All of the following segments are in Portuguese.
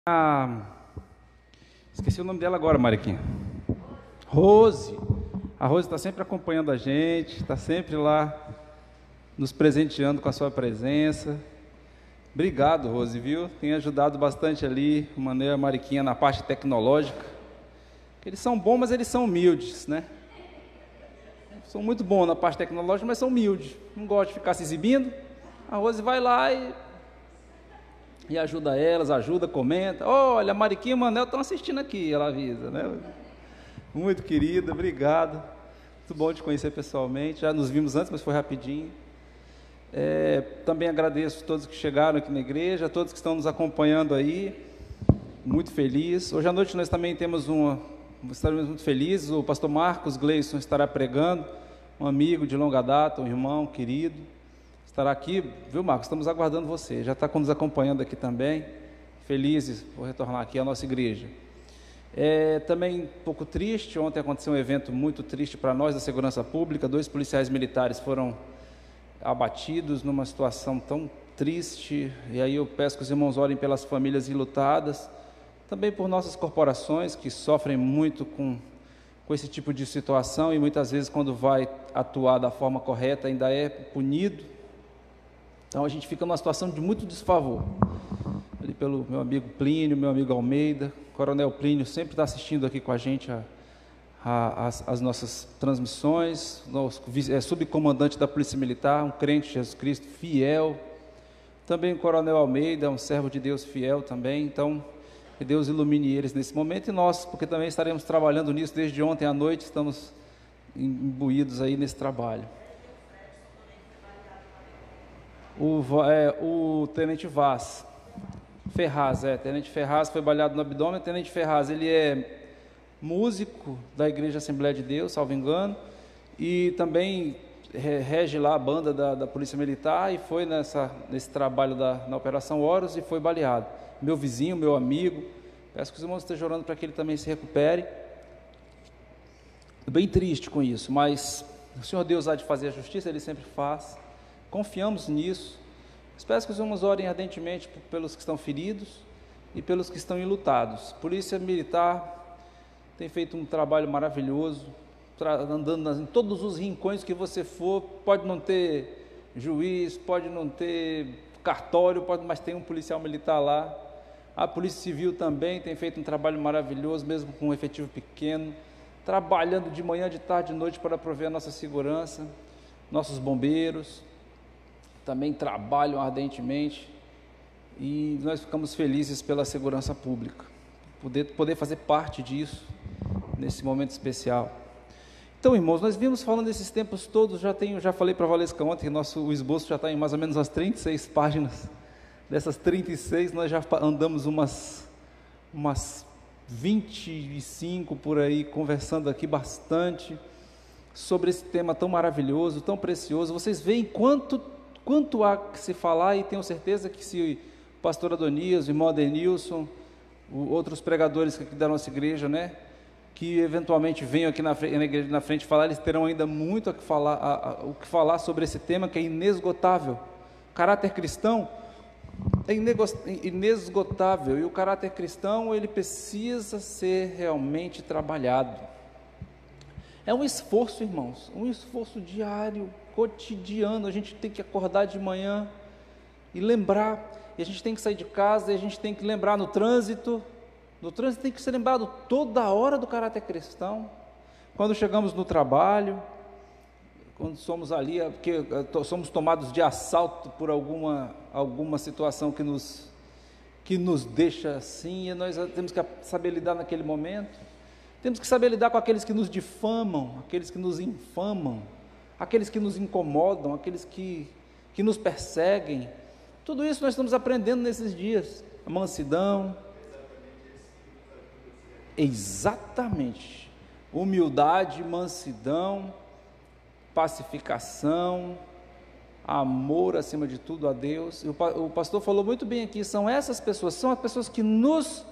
Ah, esqueci o nome dela agora, Mariquinha. Rose. A Rose está sempre acompanhando a gente, está sempre lá nos presenteando com a sua presença. Obrigado, Rose, viu? Tem ajudado bastante ali, o Mané e a Mariquinha na parte tecnológica. Eles são bons, mas eles são humildes, né? São muito bons na parte tecnológica, mas são humildes. Não gostam de ficar se exibindo. A Rose vai lá e ajuda elas, ajuda, comenta. Olha, a Mariquinha e o Manel estão assistindo aqui, ela avisa, né? Muito querida, obrigado. Muito bom te conhecer pessoalmente. Já nos vimos antes, mas foi rapidinho. Também agradeço a todos que chegaram aqui na igreja, a todos que estão nos acompanhando aí. Muito feliz. Hoje à noite nós também estaremos muito felizes. O pastor Marcos Gleison estará pregando, um amigo de longa data, um irmão querido. Estará aqui, viu, Marcos? Estamos aguardando você. Já está nos acompanhando aqui também. Felizes por retornar aqui à nossa igreja. Também um pouco triste. Ontem aconteceu um evento muito triste para nós da segurança pública. 2 policiais militares foram abatidos numa situação tão triste. E aí eu peço que os irmãos orem pelas famílias enlutadas. Também por nossas corporações que sofrem muito com esse tipo de situação e muitas vezes quando vai atuar da forma correta ainda é punido. Então a gente fica numa situação de muito desfavor. Ali pelo meu amigo Plínio, meu amigo Almeida, o Coronel Plínio sempre está assistindo aqui com a gente as nossas transmissões, subcomandante da Polícia Militar, um crente de Jesus Cristo fiel. Também o Coronel Almeida, um servo de Deus fiel também. Então, que Deus ilumine eles nesse momento e nós, porque também estaremos trabalhando nisso desde ontem à noite, estamos imbuídos aí nesse trabalho. O Tenente Tenente Ferraz foi baleado no abdômen. Tenente Ferraz, ele é músico da Igreja Assembleia de Deus, salvo engano, e também rege lá a banda da Polícia Militar e foi nesse trabalho na Operação Horus e foi baleado. Meu vizinho, meu amigo, peço que os irmãos estejam orando para que ele também se recupere. Bem triste com isso, mas o Senhor Deus há de fazer a justiça, Ele sempre faz. Confiamos nisso. Espero que os irmãos orem ardentemente pelos que estão feridos e pelos que estão enlutados. Polícia Militar tem feito um trabalho maravilhoso, andando em todos os rincões que você for. Pode não ter juiz, pode não ter cartório, mas tem um policial militar lá. A Polícia Civil também tem feito um trabalho maravilhoso, mesmo com um efetivo pequeno, trabalhando de manhã, de tarde, de noite para prover a nossa segurança. Nossos bombeiros também trabalham ardentemente e nós ficamos felizes pela segurança pública, poder fazer parte disso nesse momento especial. Então, irmãos, nós vimos falando desses tempos todos, já falei para a Valesca ontem que o esboço já está em mais ou menos umas 36 páginas. Dessas 36 nós já andamos umas 25 por aí, conversando aqui bastante sobre esse tema tão maravilhoso, tão precioso. Vocês veem quanto há que se falar, e tenho certeza que se o pastor Adonias, o irmão Adenilson, outros pregadores aqui da nossa igreja, né, que eventualmente venham aqui na igreja na frente falar, eles terão ainda muito o que falar sobre esse tema que é inesgotável. O caráter cristão é inesgotável, e o caráter cristão ele precisa ser realmente trabalhado. É um esforço, irmãos, um esforço diário, cotidiano. A gente tem que acordar de manhã e lembrar, e a gente tem que sair de casa, e a gente tem que lembrar no trânsito tem que ser lembrado toda hora do caráter cristão. Quando chegamos no trabalho, quando somos ali, porque somos tomados de assalto por alguma situação que nos deixa assim, e nós temos que saber lidar naquele momento. Temos que saber lidar com aqueles que nos difamam, aqueles que nos infamam, aqueles que nos incomodam, aqueles que nos perseguem. Tudo isso nós estamos aprendendo nesses dias. A mansidão. Exatamente. Humildade, mansidão, pacificação, amor acima de tudo a Deus. O pastor falou muito bem aqui, são essas pessoas, são as pessoas que nos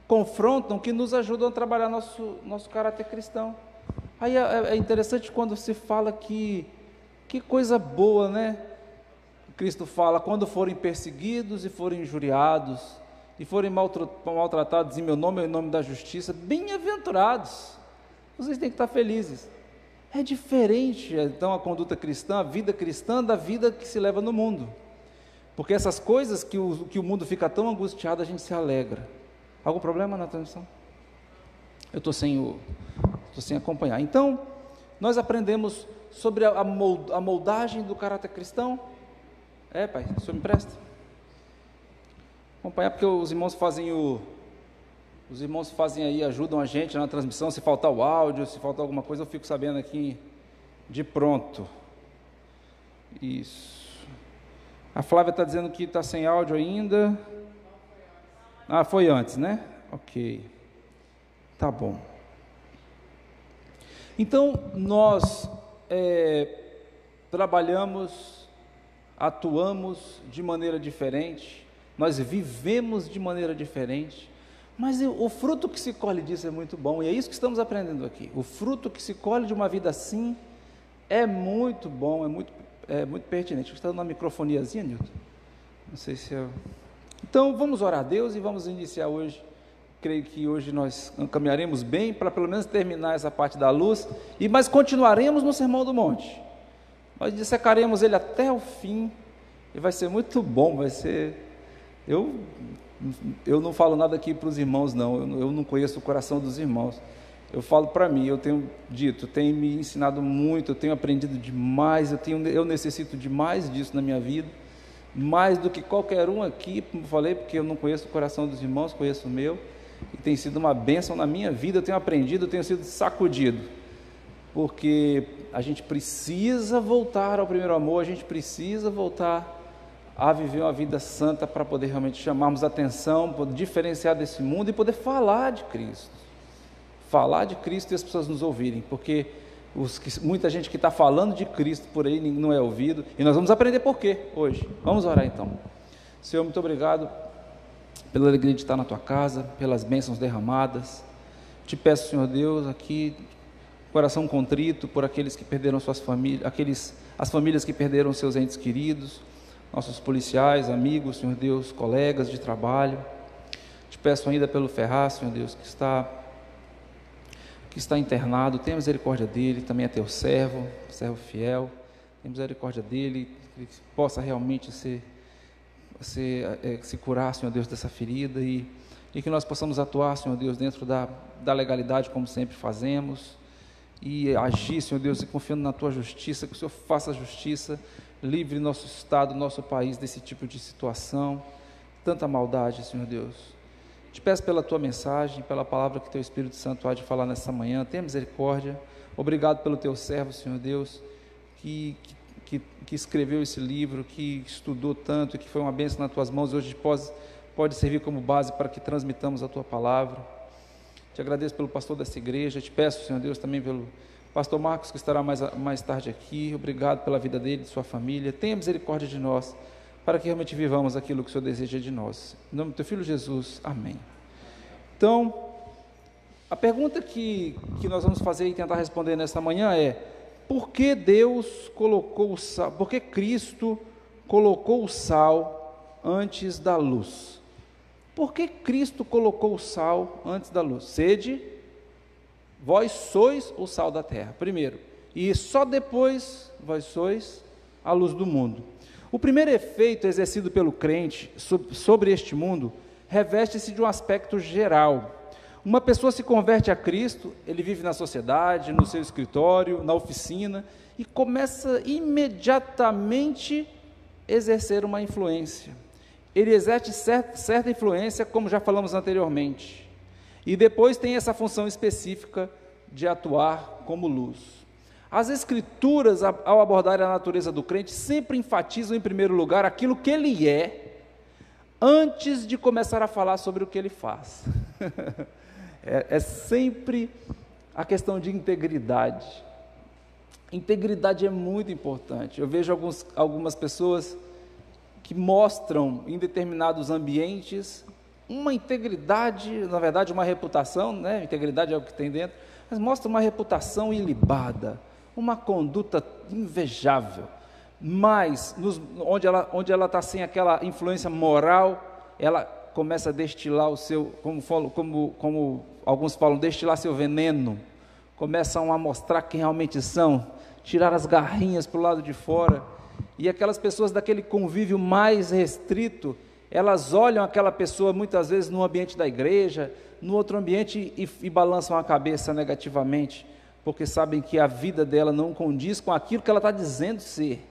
confrontam, que nos ajudam a trabalhar nosso caráter cristão. Aí é interessante quando se fala que coisa boa, né? Cristo fala, quando forem perseguidos e forem injuriados, e forem maltratados em meu nome e em nome da justiça, bem-aventurados, vocês têm que estar felizes. É diferente, então, a conduta cristã, a vida cristã, da vida que se leva no mundo, porque essas coisas que o mundo fica tão angustiado, a gente se alegra. Algum problema na transmissão? Eu estou sem acompanhar. Então, nós aprendemos sobre a moldagem do caráter cristão. Pai, o senhor me empresta? Acompanhar, porque os irmãos fazem aí, ajudam a gente na transmissão. Se faltar o áudio, se faltar alguma coisa, eu fico sabendo aqui de pronto. Isso. A Flávia está dizendo que está sem áudio ainda. Foi antes, né? Ok. Tá bom. Então, nós trabalhamos, atuamos de maneira diferente, nós vivemos de maneira diferente, mas o fruto que se colhe disso é muito bom, e é isso que estamos aprendendo aqui. O fruto que se colhe de uma vida assim é muito bom, é muito pertinente. Está dando uma microfoniazinha, Nilton? Não sei se eu... Então, vamos orar a Deus e vamos iniciar hoje. Creio que hoje nós caminharemos bem para pelo menos terminar essa parte da luz, mas continuaremos no Sermão do Monte. Nós dissecaremos ele até o fim, e vai ser muito bom, vai ser... Eu não falo nada aqui para os irmãos, não, eu não conheço o coração dos irmãos, eu falo para mim, eu tenho dito, tenho me ensinado muito, eu tenho aprendido demais, eu necessito de mais disso na minha vida, mais do que qualquer um aqui, como falei, porque eu não conheço o coração dos irmãos, conheço o meu, e tem sido uma bênção na minha vida, eu tenho aprendido, eu tenho sido sacudido, porque a gente precisa voltar ao primeiro amor, a gente precisa voltar a viver uma vida santa para poder realmente chamarmos atenção, poder diferenciar desse mundo e poder falar de Cristo e as pessoas nos ouvirem, porque muita gente que está falando de Cristo por aí não é ouvido, e nós vamos aprender por quê hoje. Vamos orar então. Senhor, muito obrigado pela alegria de estar na tua casa, pelas bênçãos derramadas. Te peço, Senhor Deus, aqui, coração contrito por aqueles que perderam suas famílias, as famílias que perderam seus entes queridos, nossos policiais, amigos, Senhor Deus, colegas de trabalho. Te peço ainda pelo Ferraz, Senhor Deus, que está internado, tenha misericórdia dele, também é teu servo fiel, tenha misericórdia dele, que ele possa realmente se curar, Senhor Deus, dessa ferida, e que nós possamos atuar, Senhor Deus, dentro da legalidade, como sempre fazemos, e agir, Senhor Deus, e confiando na tua justiça, que o Senhor faça a justiça, livre nosso estado, nosso país desse tipo de situação, tanta maldade, Senhor Deus. Te peço pela tua mensagem, pela palavra que teu Espírito Santo há de falar nessa manhã, tenha misericórdia. Obrigado pelo teu servo, Senhor Deus, que escreveu esse livro, que estudou tanto e que foi uma bênção nas tuas mãos, e hoje pode servir como base para que transmitamos a tua palavra. Te agradeço pelo pastor dessa igreja, te peço, Senhor Deus, também pelo pastor Marcos, que estará mais tarde aqui. Obrigado pela vida dele, de sua família. Tenha misericórdia de nós, para que realmente vivamos aquilo que o Senhor deseja de nós. Em nome do teu Filho Jesus, amém. Então, a pergunta que nós vamos fazer e tentar responder nesta manhã é: por que por que Cristo colocou o sal antes da luz? Por que Cristo colocou o sal antes da luz? Sede, vós sois o sal da terra, primeiro, e só depois vós sois a luz do mundo. O primeiro efeito exercido pelo crente sobre este mundo reveste-se de um aspecto geral. Uma pessoa se converte a Cristo, ele vive na sociedade, no seu escritório, na oficina, e começa imediatamente a exercer uma influência. Ele exerce certa influência, como já falamos anteriormente, e depois tem essa função específica de atuar como luz. As Escrituras, ao abordar a natureza do crente, sempre enfatizam em primeiro lugar aquilo que ele é, antes de começar a falar sobre o que ele faz. É sempre a questão de integridade. Integridade é muito importante. Eu vejo algumas pessoas que mostram em determinados ambientes uma integridade, na verdade uma reputação, né? Integridade é o que tem dentro, mas mostra uma reputação ilibada, uma conduta invejável, mas onde ela está sem aquela influência moral, ela começa a destilar o seu, como alguns falam, destilar seu veneno, começam a mostrar quem realmente são, tirar as garrinhas para o lado de fora, e aquelas pessoas daquele convívio mais restrito, elas olham aquela pessoa muitas vezes no ambiente da igreja, no outro ambiente e balançam a cabeça negativamente, porque sabem que a vida dela não condiz com aquilo que ela está dizendo ser.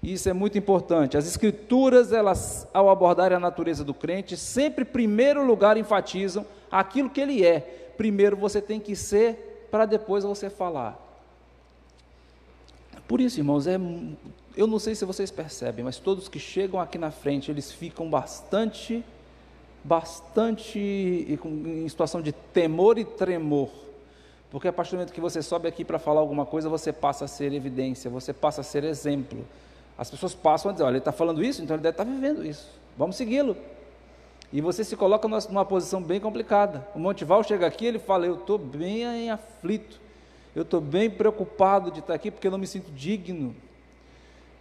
Isso é muito importante. As Escrituras, elas, ao abordarem a natureza do crente, sempre, em primeiro lugar, enfatizam aquilo que ele é. Primeiro você tem que ser, para depois você falar. Por isso, irmãos, eu não sei se vocês percebem, mas todos que chegam aqui na frente, eles ficam bastante em situação de temor e tremor, porque a partir do momento que você sobe aqui para falar alguma coisa, você passa a ser evidência, você passa a ser exemplo. As pessoas passam a dizer, olha, ele está falando isso, então ele deve estar vivendo isso, vamos segui-lo. E você se coloca numa posição bem complicada. O Monteval chega aqui, ele fala, eu estou bem aflito, eu estou bem preocupado de estar aqui, porque eu não me sinto digno.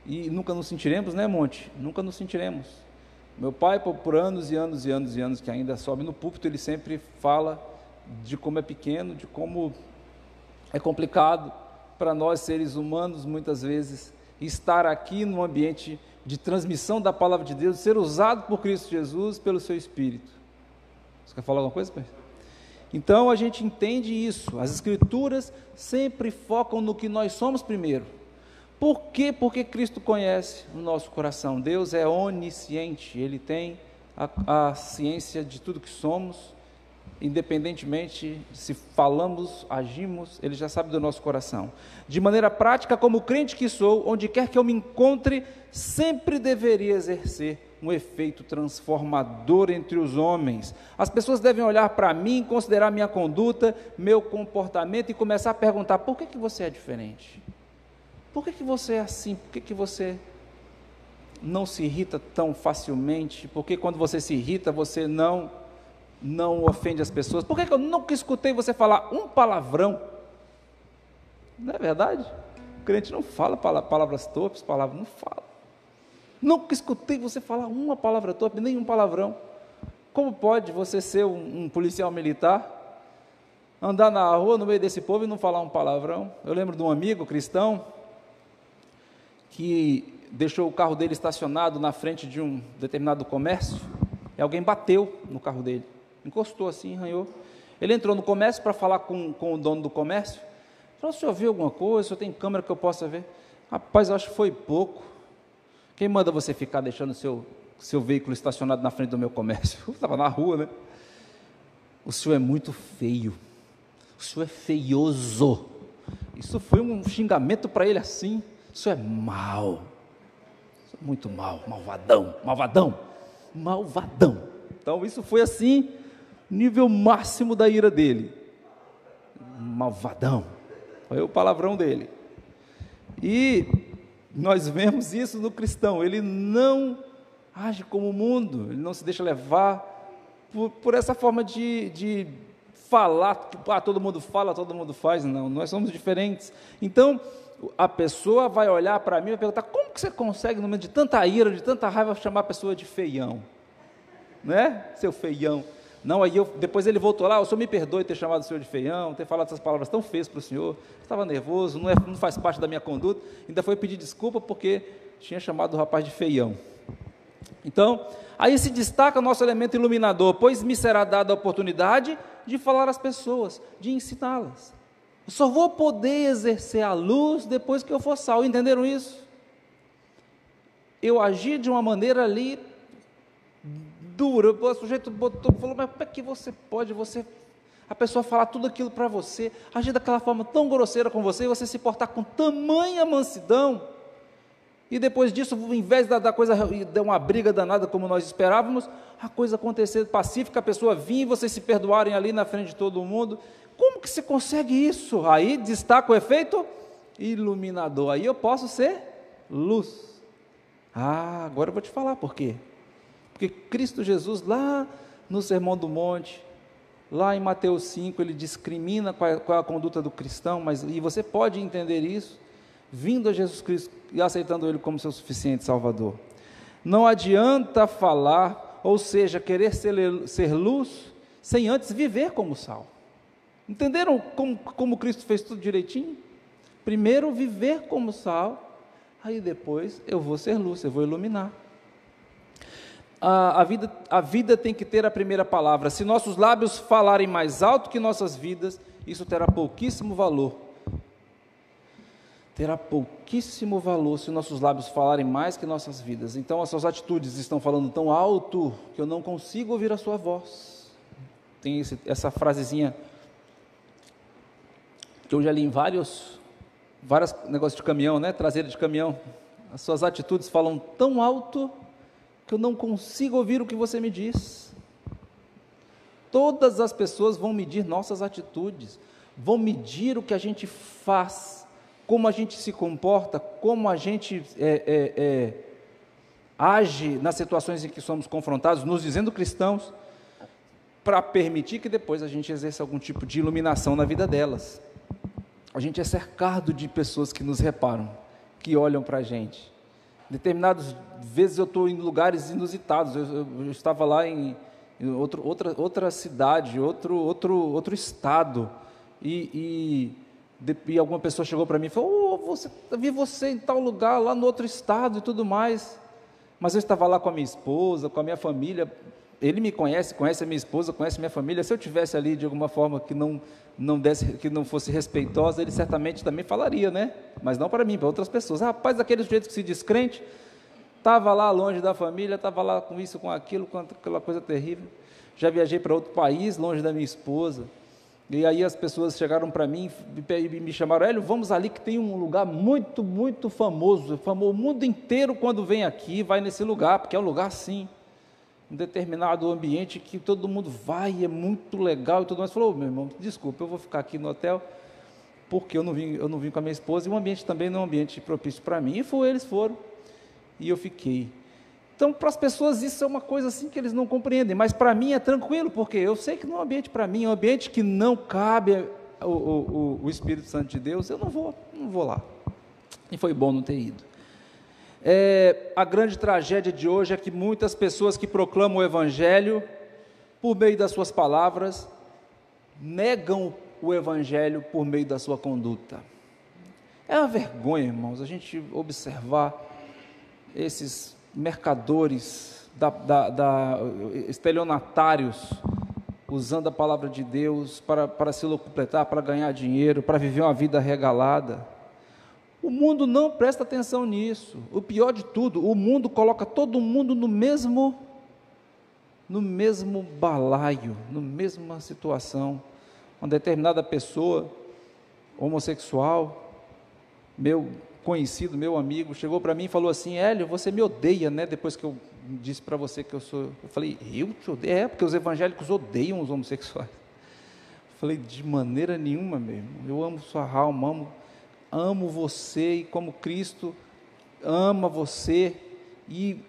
E nunca nos sentiremos, né, Monte? Nunca nos sentiremos. Meu pai, por anos e anos e anos e anos, que ainda sobe no púlpito, ele sempre fala de como é pequeno, de como é complicado para nós, seres humanos, muitas vezes, estar aqui num ambiente de transmissão da palavra de Deus, ser usado por Cristo Jesus, pelo seu Espírito. Você quer falar alguma coisa, pai? Então, a gente entende isso. As Escrituras sempre focam no que nós somos primeiro. Por quê? Porque Cristo conhece o nosso coração. Deus é onisciente, Ele tem a ciência de tudo que somos, independentemente se falamos, agimos, Ele já sabe do nosso coração. De maneira prática, como crente que sou, onde quer que eu me encontre, sempre deveria exercer um efeito transformador entre os homens. As pessoas devem olhar para mim, considerar minha conduta, meu comportamento e começar a perguntar, por que você é diferente? Por que você é assim? Por que você não se irrita tão facilmente? Por que quando você se irrita, você não ofende as pessoas? Por que eu nunca escutei você falar um palavrão? Não é verdade? O crente não fala palavras torpes, não fala. Nunca escutei você falar uma palavra torpe, nem um palavrão. Como pode você ser um policial militar, andar na rua no meio desse povo e não falar um palavrão? Eu lembro de um amigo cristão que deixou o carro dele estacionado na frente de um determinado comércio, e alguém bateu no carro dele, encostou assim, arranhou. Ele entrou no comércio para falar com o dono do comércio, falou, o senhor viu alguma coisa, o senhor tem câmera que eu possa ver? Rapaz, eu acho que foi pouco. Quem manda você ficar deixando o seu veículo estacionado na frente do meu comércio? Eu estava na rua, né? O senhor é muito feio, o senhor é feioso. Isso foi um xingamento para ele assim. Isso é mau, isso é muito mau, malvadão. Então isso foi assim, nível máximo da ira dele, malvadão, foi o palavrão dele. E nós vemos isso no cristão, ele não age como o mundo, ele não se deixa levar por essa forma de falar, todo mundo fala, todo mundo faz. Não, nós somos diferentes. Então a pessoa vai olhar para mim e vai perguntar, como que você consegue, no meio de tanta ira, de tanta raiva, chamar a pessoa de feião? Né? Seu feião. Não, depois ele voltou lá, o senhor me perdoe ter chamado o senhor de feião, ter falado essas palavras tão feias para o senhor, estava nervoso, não faz parte da minha conduta, ainda foi pedir desculpa porque tinha chamado o rapaz de feião. Então, aí se destaca o nosso elemento iluminador, pois me será dada a oportunidade de falar às pessoas, de ensiná-las. Eu só vou poder exercer a luz depois que eu for sal. Entenderam isso? Eu agi de uma maneira ali dura. O sujeito falou, mas como é que você pode, a pessoa falar tudo aquilo para você, agir daquela forma tão grosseira com você, e você se portar com tamanha mansidão, e depois disso, ao invés da coisa dar uma briga danada como nós esperávamos, a coisa acontecer pacífica, a pessoa vir e vocês se perdoarem ali na frente de todo mundo. Como que se consegue isso? Aí destaca o efeito iluminador, aí eu posso ser luz. Agora eu vou te falar por quê. Porque Cristo Jesus, lá no Sermão do Monte, lá em Mateus 5, ele discrimina qual é a conduta do cristão, e você pode entender isso, vindo a Jesus Cristo e aceitando Ele como seu suficiente Salvador. Não adianta falar ou seja, querer ser luz sem antes viver como sal. Entenderam como Cristo fez tudo direitinho? Primeiro viver como sal, aí depois eu vou ser luz, eu vou iluminar. A vida tem que ter a primeira palavra. Se nossos lábios falarem mais alto que nossas vidas, isso terá pouquíssimo valor. Terá pouquíssimo valor se nossos lábios falarem mais que nossas vidas. Então as suas atitudes estão falando tão alto que eu não consigo ouvir a sua voz. Tem essa frasezinha que eu já li em vários negócios de caminhão, né? Traseira de caminhão. As suas atitudes falam tão alto que eu não consigo ouvir o que você me diz. Todas as pessoas vão medir nossas atitudes, vão medir o que a gente faz, como a gente se comporta, como a gente age nas situações em que somos confrontados, nos dizendo cristãos, para permitir que depois a gente exerça algum tipo de iluminação na vida delas. A gente é cercado de pessoas que nos reparam, que olham para a gente. Determinadas vezes eu estou em lugares inusitados, eu estava lá em outra cidade, outro estado, e alguma pessoa chegou para mim e falou: vi você em tal lugar, lá no outro estado e tudo mais, mas eu estava lá com a minha esposa, com a minha família. Ele me conhece a minha esposa, conhece a minha família. Se eu tivesse ali de alguma forma que não fosse respeitosa, ele certamente também falaria, né? Mas não para mim, para outras pessoas. Rapaz, daquele jeito que se diz crente, estava lá longe da família, estava lá com isso, com aquilo, com aquela coisa terrível. Já viajei para outro país, longe da minha esposa, e aí as pessoas chegaram para mim e me chamaram: Hélio, vamos ali que tem um lugar muito, muito famoso, o mundo inteiro quando vem aqui, vai nesse lugar, porque é um lugar assim, um determinado ambiente que todo mundo vai, é muito legal e tudo mais. Falou: meu irmão, desculpa, eu vou ficar aqui no hotel, porque eu não vim com a minha esposa, e o ambiente também não é um ambiente propício para mim. E eles foram, e eu fiquei. Então, para as pessoas isso é uma coisa assim que eles não compreendem, mas para mim é tranquilo, porque eu sei que não é um ambiente para mim, é um ambiente que não cabe o Espírito Santo de Deus. Eu não vou lá, e foi bom não ter ido. A grande tragédia de hoje é que muitas pessoas que proclamam o Evangelho, por meio das suas palavras, negam o Evangelho por meio da sua conduta. É uma vergonha, irmãos, a gente observar esses mercadores, estelionatários, usando a palavra de Deus para se locupletar, para ganhar dinheiro, para viver uma vida regalada. O mundo não presta atenção nisso. O pior de tudo, o mundo coloca todo mundo no mesmo balaio, na mesma situação. Uma determinada pessoa homossexual, meu conhecido, meu amigo, chegou para mim e falou assim: Hélio, você me odeia, né? Depois que eu disse para você que eu sou... Eu falei: eu te odeio? Porque os evangélicos odeiam os homossexuais. Eu falei: de maneira nenhuma, meu irmão. Eu amo sua alma, amo você, e como Cristo ama você, e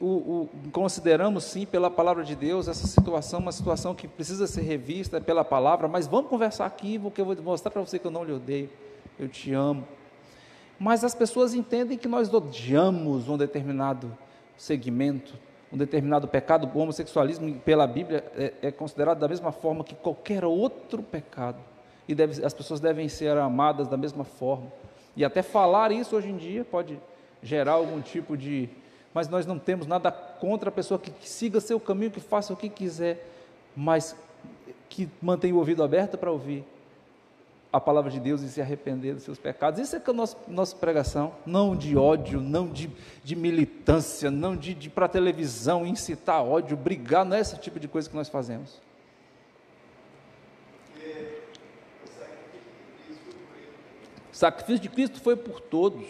consideramos sim, pela palavra de Deus, essa situação, uma situação que precisa ser revista pela palavra. Mas vamos conversar aqui, porque eu vou mostrar para você que eu não lhe odeio, eu te amo. Mas as pessoas entendem que nós odiamos um determinado segmento, um determinado pecado. O homossexualismo, pela Bíblia, é considerado da mesma forma que qualquer outro pecado, e as pessoas devem ser amadas da mesma forma. E até falar isso hoje em dia pode gerar algum tipo de... Mas nós não temos nada contra a pessoa que siga seu caminho, que faça o que quiser, mas que mantenha o ouvido aberto para ouvir a palavra de Deus e se arrepender dos seus pecados. Isso é que é a nossa pregação, não de ódio, não de militância, não de ir para a televisão, incitar ódio, brigar, não é esse tipo de coisa que nós fazemos. O sacrifício de Cristo foi por todos,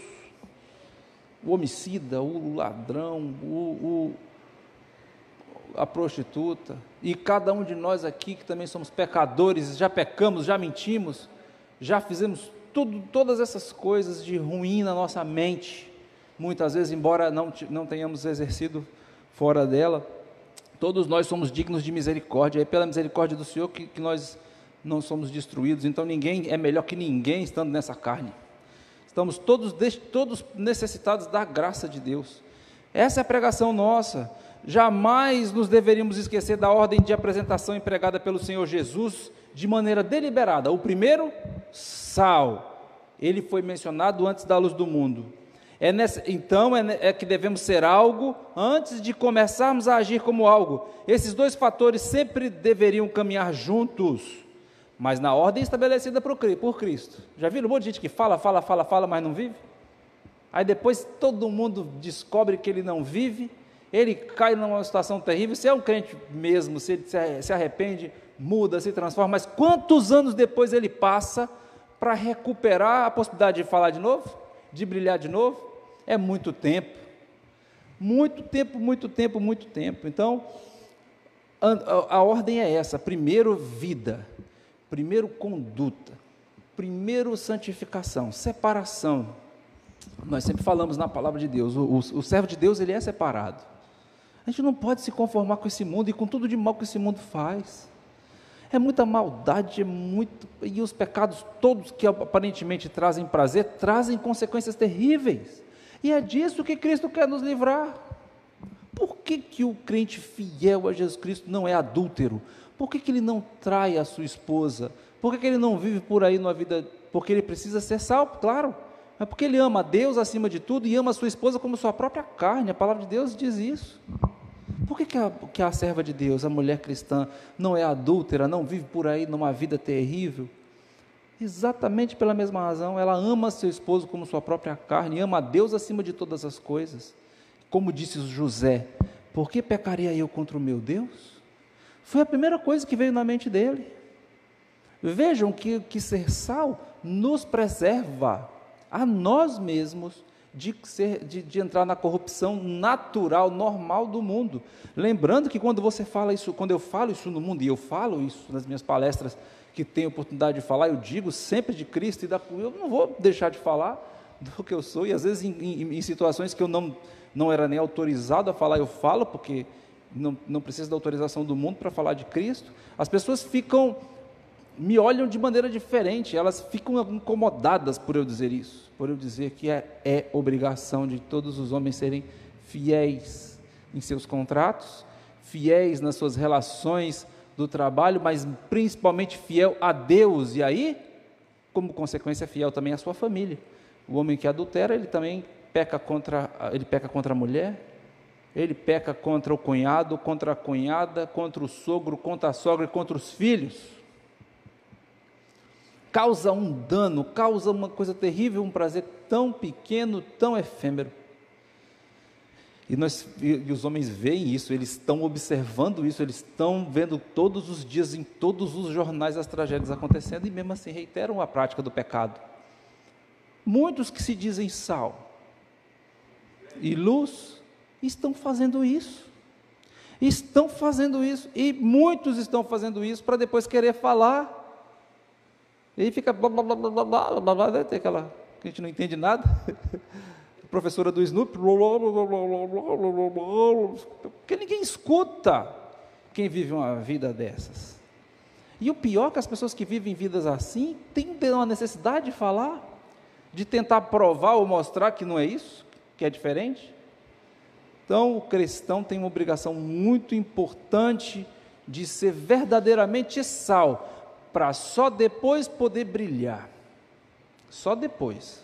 o homicida, o ladrão, a prostituta, e cada um de nós aqui que também somos pecadores, já pecamos, já mentimos, já fizemos todas essas coisas de ruim na nossa mente, muitas vezes, embora não tenhamos exercido fora dela. Todos nós somos dignos de misericórdia, é pela misericórdia do Senhor que nós não somos destruídos. Então ninguém é melhor que ninguém estando nessa carne. Estamos todos necessitados da graça de Deus. Essa é a pregação nossa. jamais nos deveríamos esquecer da ordem de apresentação empregada pelo Senhor Jesus de maneira deliberada. O primeiro, sal. Ele foi mencionado antes da luz do mundo. Então é que devemos ser algo antes de começarmos a agir como algo. Esses dois fatores sempre deveriam caminhar juntos, mas na ordem estabelecida por Cristo. Já viram um monte de gente que fala, mas não vive? Aí depois todo mundo descobre que ele não vive, ele cai numa situação terrível. Se é um crente mesmo, se ele se arrepende, muda, se transforma, mas quantos anos depois ele passa para recuperar a possibilidade de falar de novo, de brilhar de novo? É muito tempo, muito tempo, muito tempo, muito tempo. Então, a ordem é essa: primeiro vida, primeiro conduta, primeiro santificação, separação. Nós sempre falamos na palavra de Deus, o servo de Deus, ele é separado. A gente não pode se conformar com esse mundo e com tudo de mal que esse mundo faz. É muita maldade, e os pecados todos que aparentemente trazem prazer, trazem consequências terríveis. E é disso que Cristo quer nos livrar. Por que o crente fiel a Jesus Cristo não é adúltero? Por que ele não trai a sua esposa? Por que ele não vive por aí numa vida? Porque ele precisa ser salvo, claro. É porque ele ama a Deus acima de tudo e ama a sua esposa como sua própria carne. A palavra de Deus diz isso. Por que a serva de Deus, a mulher cristã, não é adúltera, não vive por aí numa vida terrível? Exatamente pela mesma razão. Ela ama seu esposo como sua própria carne, ama a Deus acima de todas as coisas. Como disse José: por que pecaria eu contra o meu Deus? Foi a primeira coisa que veio na mente dele. Vejam que ser sal nos preserva a nós mesmos de entrar na corrupção natural, normal do mundo. Lembrando que quando eu falo isso no mundo, e eu falo isso nas minhas palestras, que tenho oportunidade de falar, eu digo sempre de Cristo, eu não vou deixar de falar do que eu sou, e às vezes em situações que eu não era nem autorizado a falar, eu falo, porque não preciso da autorização do mundo para falar de Cristo. As pessoas me olham de maneira diferente, elas ficam incomodadas por eu dizer isso, por eu dizer que é obrigação de todos os homens serem fiéis em seus contratos, fiéis nas suas relações do trabalho, mas principalmente fiel a Deus, e aí, como consequência, fiel também à sua família. O homem que adultera, ele também peca contra a mulher, ele peca contra o cunhado, contra a cunhada, contra o sogro, contra a sogra e contra os filhos. Causa um dano, causa uma coisa terrível, um prazer tão pequeno, tão efêmero. E os homens veem isso, eles estão observando isso, eles estão vendo todos os dias, em todos os jornais, as tragédias acontecendo, e mesmo assim reiteram a prática do pecado. Muitos que se dizem sal e luz estão fazendo isso, e muitos estão fazendo isso para depois querer falar, e aí fica blá blá blá blá blá blá blá, tem aquela que a gente não entende nada, professora do Snoop, porque ninguém escuta quem vive uma vida dessas. E o pior é que as pessoas que vivem vidas assim têm uma necessidade de falar, de tentar provar ou mostrar que não é isso, que é diferente. Então o cristão tem uma obrigação muito importante de ser verdadeiramente sal, para só depois poder brilhar, só depois.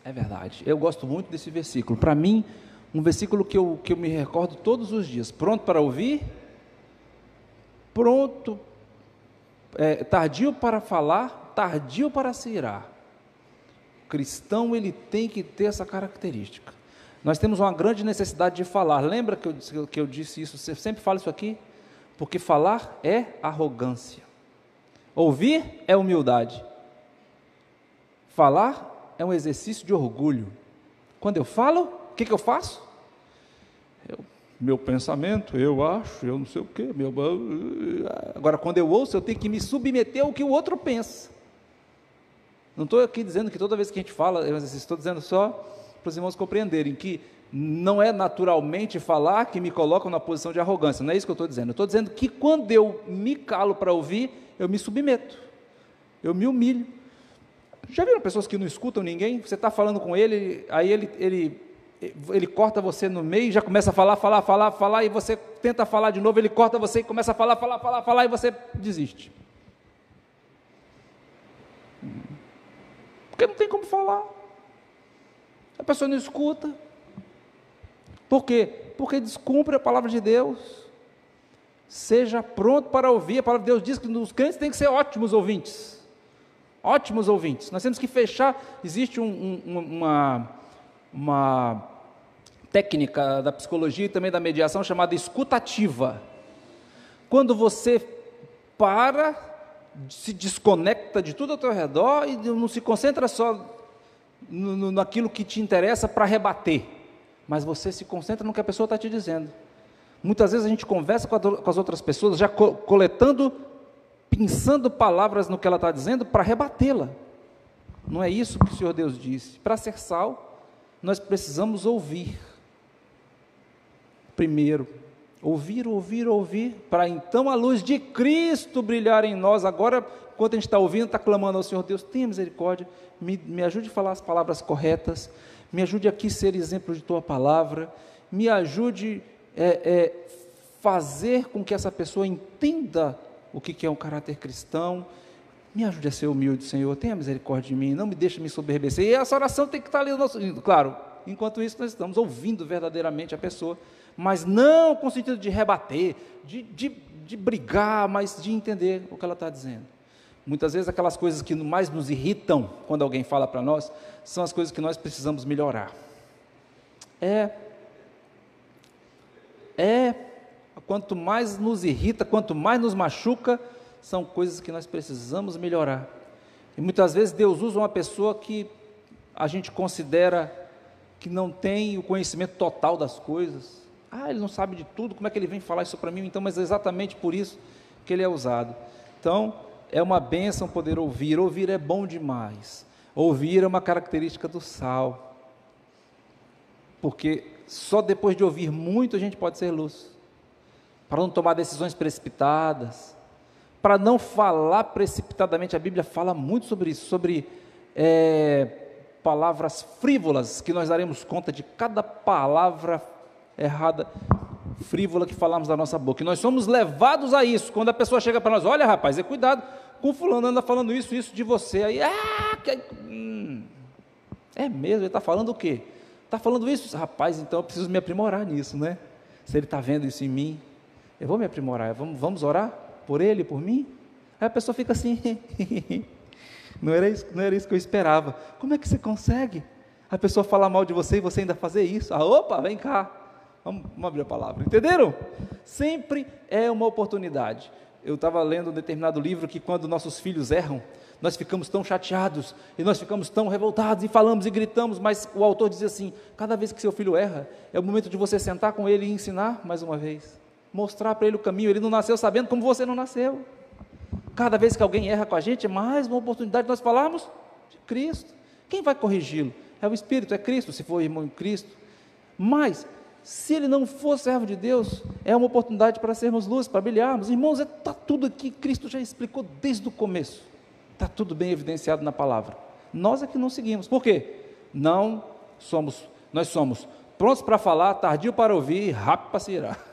É verdade, eu gosto muito desse versículo. Para mim, um versículo que eu me recordo todos os dias: pronto para ouvir, tardio para falar, tardio para se irar. O cristão, ele tem que ter essa característica. Nós temos uma grande necessidade de falar. Lembra que eu disse isso? Você sempre fala isso aqui? Porque falar é arrogância, ouvir é humildade, falar é um exercício de orgulho. Quando eu falo, o que eu faço? Meu pensamento, eu acho, eu não sei o quê. Agora, quando eu ouço, eu tenho que me submeter ao que o outro pensa. Não estou aqui dizendo que toda vez que a gente fala, estou dizendo só para os irmãos compreenderem que não é naturalmente falar que me colocam na posição de arrogância. Não é isso que eu estou dizendo. Eu estou dizendo que quando eu me calo para ouvir, eu me submeto, eu me humilho, Já viram pessoas que não escutam ninguém? Você está falando com ele, aí ele corta você no meio, já começa a falar, e você tenta falar de novo, ele corta você e começa a falar, e você desiste. Porque não tem como falar. A pessoa não escuta. Por quê? Porque descumpre a palavra de Deus. Seja pronto para ouvir. A palavra de Deus diz que os crentes têm que ser ótimos ouvintes. Ótimos ouvintes. Nós temos que fechar. Existe uma técnica da psicologia e também da mediação chamada escutativa. Quando você se desconecta de tudo ao teu redor e não se concentra só naquilo que te interessa para rebater, mas você se concentra no que a pessoa está te dizendo. Muitas vezes a gente conversa com as outras pessoas, já pensando palavras no que ela está dizendo para rebatê-la. Não é isso que o Senhor Deus disse. Para ser sal, nós precisamos ouvir. Primeiro, ouvir, para então a luz de Cristo brilhar em nós. Agora, enquanto a gente está ouvindo, está clamando ao Senhor Deus, tenha misericórdia, me ajude a falar as palavras corretas, me ajude aqui a ser exemplo de Tua palavra, me ajude a fazer com que essa pessoa entenda o que é um caráter cristão, me ajude a ser humilde, Senhor, tenha misericórdia de mim, não me deixe me soberbecer. E essa oração tem que estar ali no nosso... Claro, enquanto isso nós estamos ouvindo verdadeiramente a pessoa, mas não com o sentido de rebater, de brigar, mas de entender o que ela está dizendo. Muitas vezes aquelas coisas que mais nos irritam quando alguém fala para nós, são as coisas que nós precisamos melhorar. Quanto mais nos irrita, quanto mais nos machuca, são coisas que nós precisamos melhorar. E muitas vezes Deus usa uma pessoa que a gente considera que não tem o conhecimento total das coisas. Ele não sabe de tudo, como é que ele vem falar isso para mim? Então, mas é exatamente por isso que ele é usado. Então, é uma bênção poder ouvir. Ouvir é bom demais. Ouvir é uma característica do sal. Porque só depois de ouvir muito a gente pode ser luz. Para não tomar decisões precipitadas, para não falar precipitadamente. A Bíblia fala muito sobre isso, sobre palavras frívolas, que nós daremos conta de cada palavra errada, frívola que falamos da nossa boca, e nós somos levados a isso, quando a pessoa chega para nós, olha rapaz, cuidado, com fulano anda falando isso de você, aí, é mesmo, ele está falando o quê? Está falando isso? Rapaz, então eu preciso me aprimorar nisso, né? Se ele está vendo isso em mim, eu vou me aprimorar, vamos orar por ele, por mim? Aí a pessoa fica assim, não era isso que eu esperava. Como é que você consegue? A pessoa falar mal de você e você ainda fazer isso? Opa, vem cá. Vamos abrir a palavra, entenderam? Sempre é uma oportunidade. Eu estava lendo um determinado livro que quando nossos filhos erram, nós ficamos tão chateados, e nós ficamos tão revoltados, e falamos e gritamos, mas o autor dizia assim, cada vez que seu filho erra, é o momento de você sentar com ele e ensinar mais uma vez, mostrar para ele o caminho. Ele não nasceu sabendo como você não nasceu. Cada vez que alguém erra com a gente, é mais uma oportunidade de nós falarmos de Cristo. Quem vai corrigi-lo? É o Espírito, é Cristo, se for irmão em Cristo. Mas se ele não for servo de Deus, é uma oportunidade para sermos luz, para brilharmos. Irmãos, está tudo aqui, Cristo já explicou desde o começo, está tudo bem evidenciado na palavra. Nós é que não seguimos. Por quê? Nós somos prontos para falar, tardio para ouvir, rápido para se irar.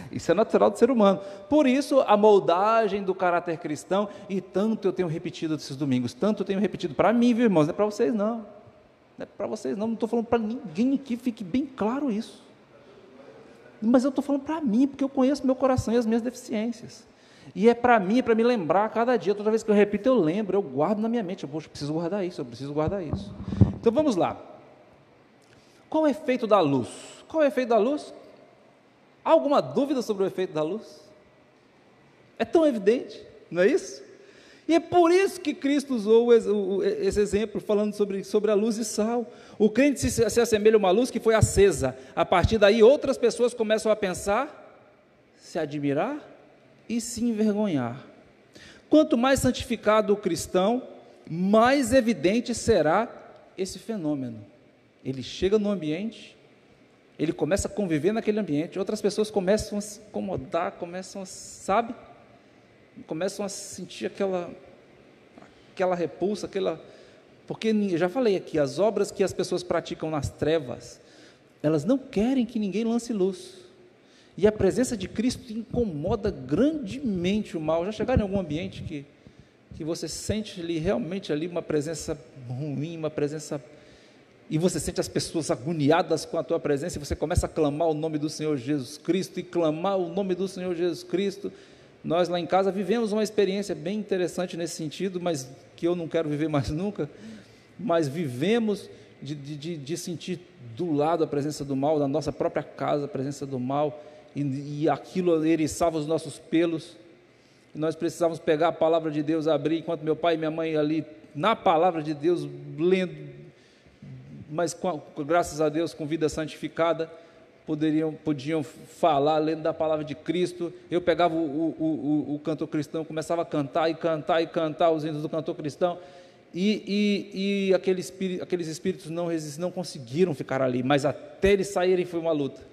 Isso é natural do ser humano. Por isso, a moldagem do caráter cristão, e tanto eu tenho repetido esses domingos, tanto eu tenho repetido para mim, viu, irmãos, não é para vocês não. Não é para vocês não estou falando para ninguém aqui, fique bem claro isso. Mas eu estou falando para mim, porque eu conheço meu coração e as minhas deficiências. E é para mim, é para me lembrar cada dia, toda vez que eu repito, eu lembro, eu guardo na minha mente, eu preciso guardar isso, eu preciso guardar isso. Então vamos lá. Qual é o efeito da luz? Qual é o efeito da luz? Há alguma dúvida sobre o efeito da luz? É tão evidente, não é isso? E é por isso que Cristo usou esse exemplo, falando sobre a luz e sal. O crente se assemelha a uma luz que foi acesa. A partir daí, outras pessoas começam a pensar, se admirar e se envergonhar. Quanto mais santificado o cristão, mais evidente será esse fenômeno. Ele chega no ambiente, ele começa a conviver naquele ambiente, outras pessoas começam a se incomodar, começam a sentir aquela aquela repulsa, porque eu já falei aqui, as obras que as pessoas praticam nas trevas, elas não querem que ninguém lance luz, e a presença de Cristo incomoda grandemente o mal. Já chegaram em algum ambiente que você sente ali, realmente ali uma presença ruim, uma presença, e você sente as pessoas agoniadas com a tua presença, e você começa a clamar o nome do Senhor Jesus Cristo, e clamar o nome do Senhor Jesus Cristo. Nós lá em casa vivemos uma experiência bem interessante nesse sentido, mas que eu não quero viver mais nunca, mas vivemos de sentir do lado a presença do mal, da nossa própria casa, a presença do mal, e aquilo eriçava os nossos pelos, e nós precisávamos pegar a palavra de Deus, abrir, enquanto meu pai e minha mãe ali, na palavra de Deus, lendo, mas graças a Deus, com vida santificada, podiam falar, lendo da palavra de Cristo. Eu pegava o cantor cristão, começava a cantar e cantar e cantar os hinos do cantor cristão, e aqueles espíritos não conseguiram ficar ali, mas até eles saírem foi uma luta.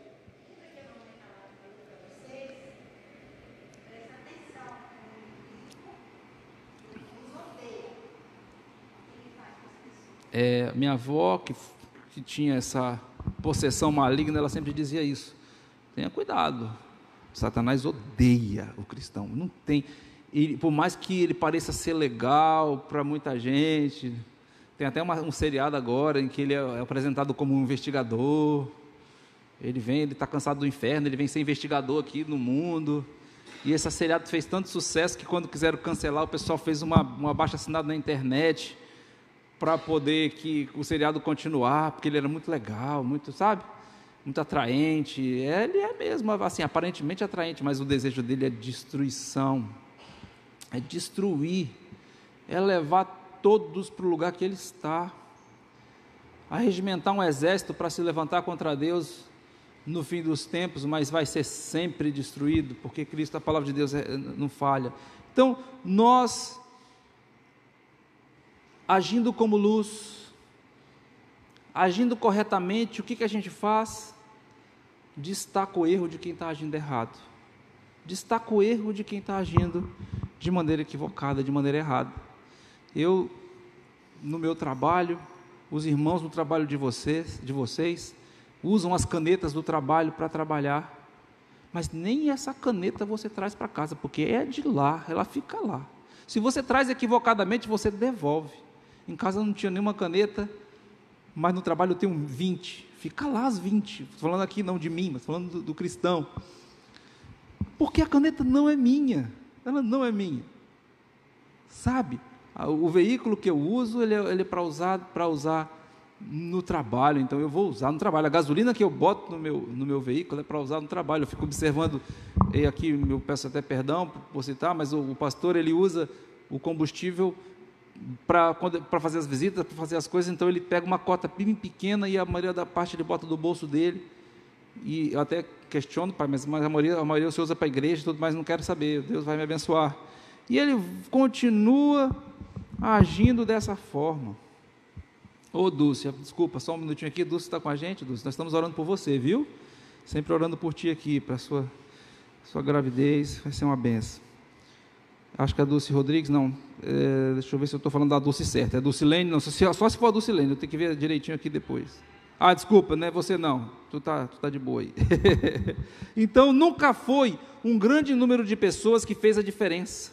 Minha avó, que tinha essa possessão maligna, ela sempre dizia isso: tenha cuidado, Satanás odeia o cristão, não tem, e por mais que ele pareça ser legal para muita gente, tem até um seriado agora em que ele é apresentado como um investigador, ele está cansado do inferno, ele vem ser investigador aqui no mundo, e esse seriado fez tanto sucesso que quando quiseram cancelar, o pessoal fez uma abaixo-assinado na internet, para poder que o seriado continuar, porque ele era muito legal, muito, sabe, muito atraente. Ele é mesmo, assim, aparentemente atraente, mas o desejo dele é destruição, é destruir, é levar todos para o lugar que ele está, a regimentar um exército para se levantar contra Deus no fim dos tempos, mas vai ser sempre destruído, porque Cristo, a palavra de Deus não falha. Então, nós, agindo como luz, agindo corretamente, o que a gente faz? Destaca o erro de quem está agindo errado, destaca o erro de quem está agindo de maneira equivocada, de maneira errada. Eu, no meu trabalho, os irmãos no trabalho de vocês, usam as canetas do trabalho para trabalhar, mas nem essa caneta você traz para casa, porque é de lá, ela fica lá. Se você traz equivocadamente, você devolve. Em casa não tinha nenhuma caneta, mas no trabalho eu tenho 20, fica lá as 20, estou falando aqui não de mim, mas falando do cristão, porque a caneta não é minha, ela não é minha, sabe? O veículo que eu uso, ele é para usar no trabalho, então eu vou usar no trabalho. A gasolina que eu boto no meu veículo é para usar no trabalho. Eu fico observando, e aqui eu peço até perdão por citar, mas o pastor, ele usa o combustível para fazer as visitas, para fazer as coisas, então ele pega uma cota bem pequena, e a maioria da parte ele bota do bolso dele, e eu até questiono, pai, mas a maioria você usa para a igreja e tudo, mas não quero saber, Deus vai me abençoar. E ele continua agindo dessa forma. Ô Dulce, desculpa, só um minutinho aqui. Dulce está com a gente? Dulce, nós estamos orando por você, viu? Sempre orando por ti aqui, para a sua gravidez, vai ser uma benção. Acho que é a Dulce Rodrigues, não, deixa eu ver se eu estou falando da Dulce certa, é Dulcilene, não, só se for a Dulcilene, eu tenho que ver direitinho aqui depois. Desculpa, não é você não, tu tá de boa aí. Então, nunca foi um grande número de pessoas que fez a diferença,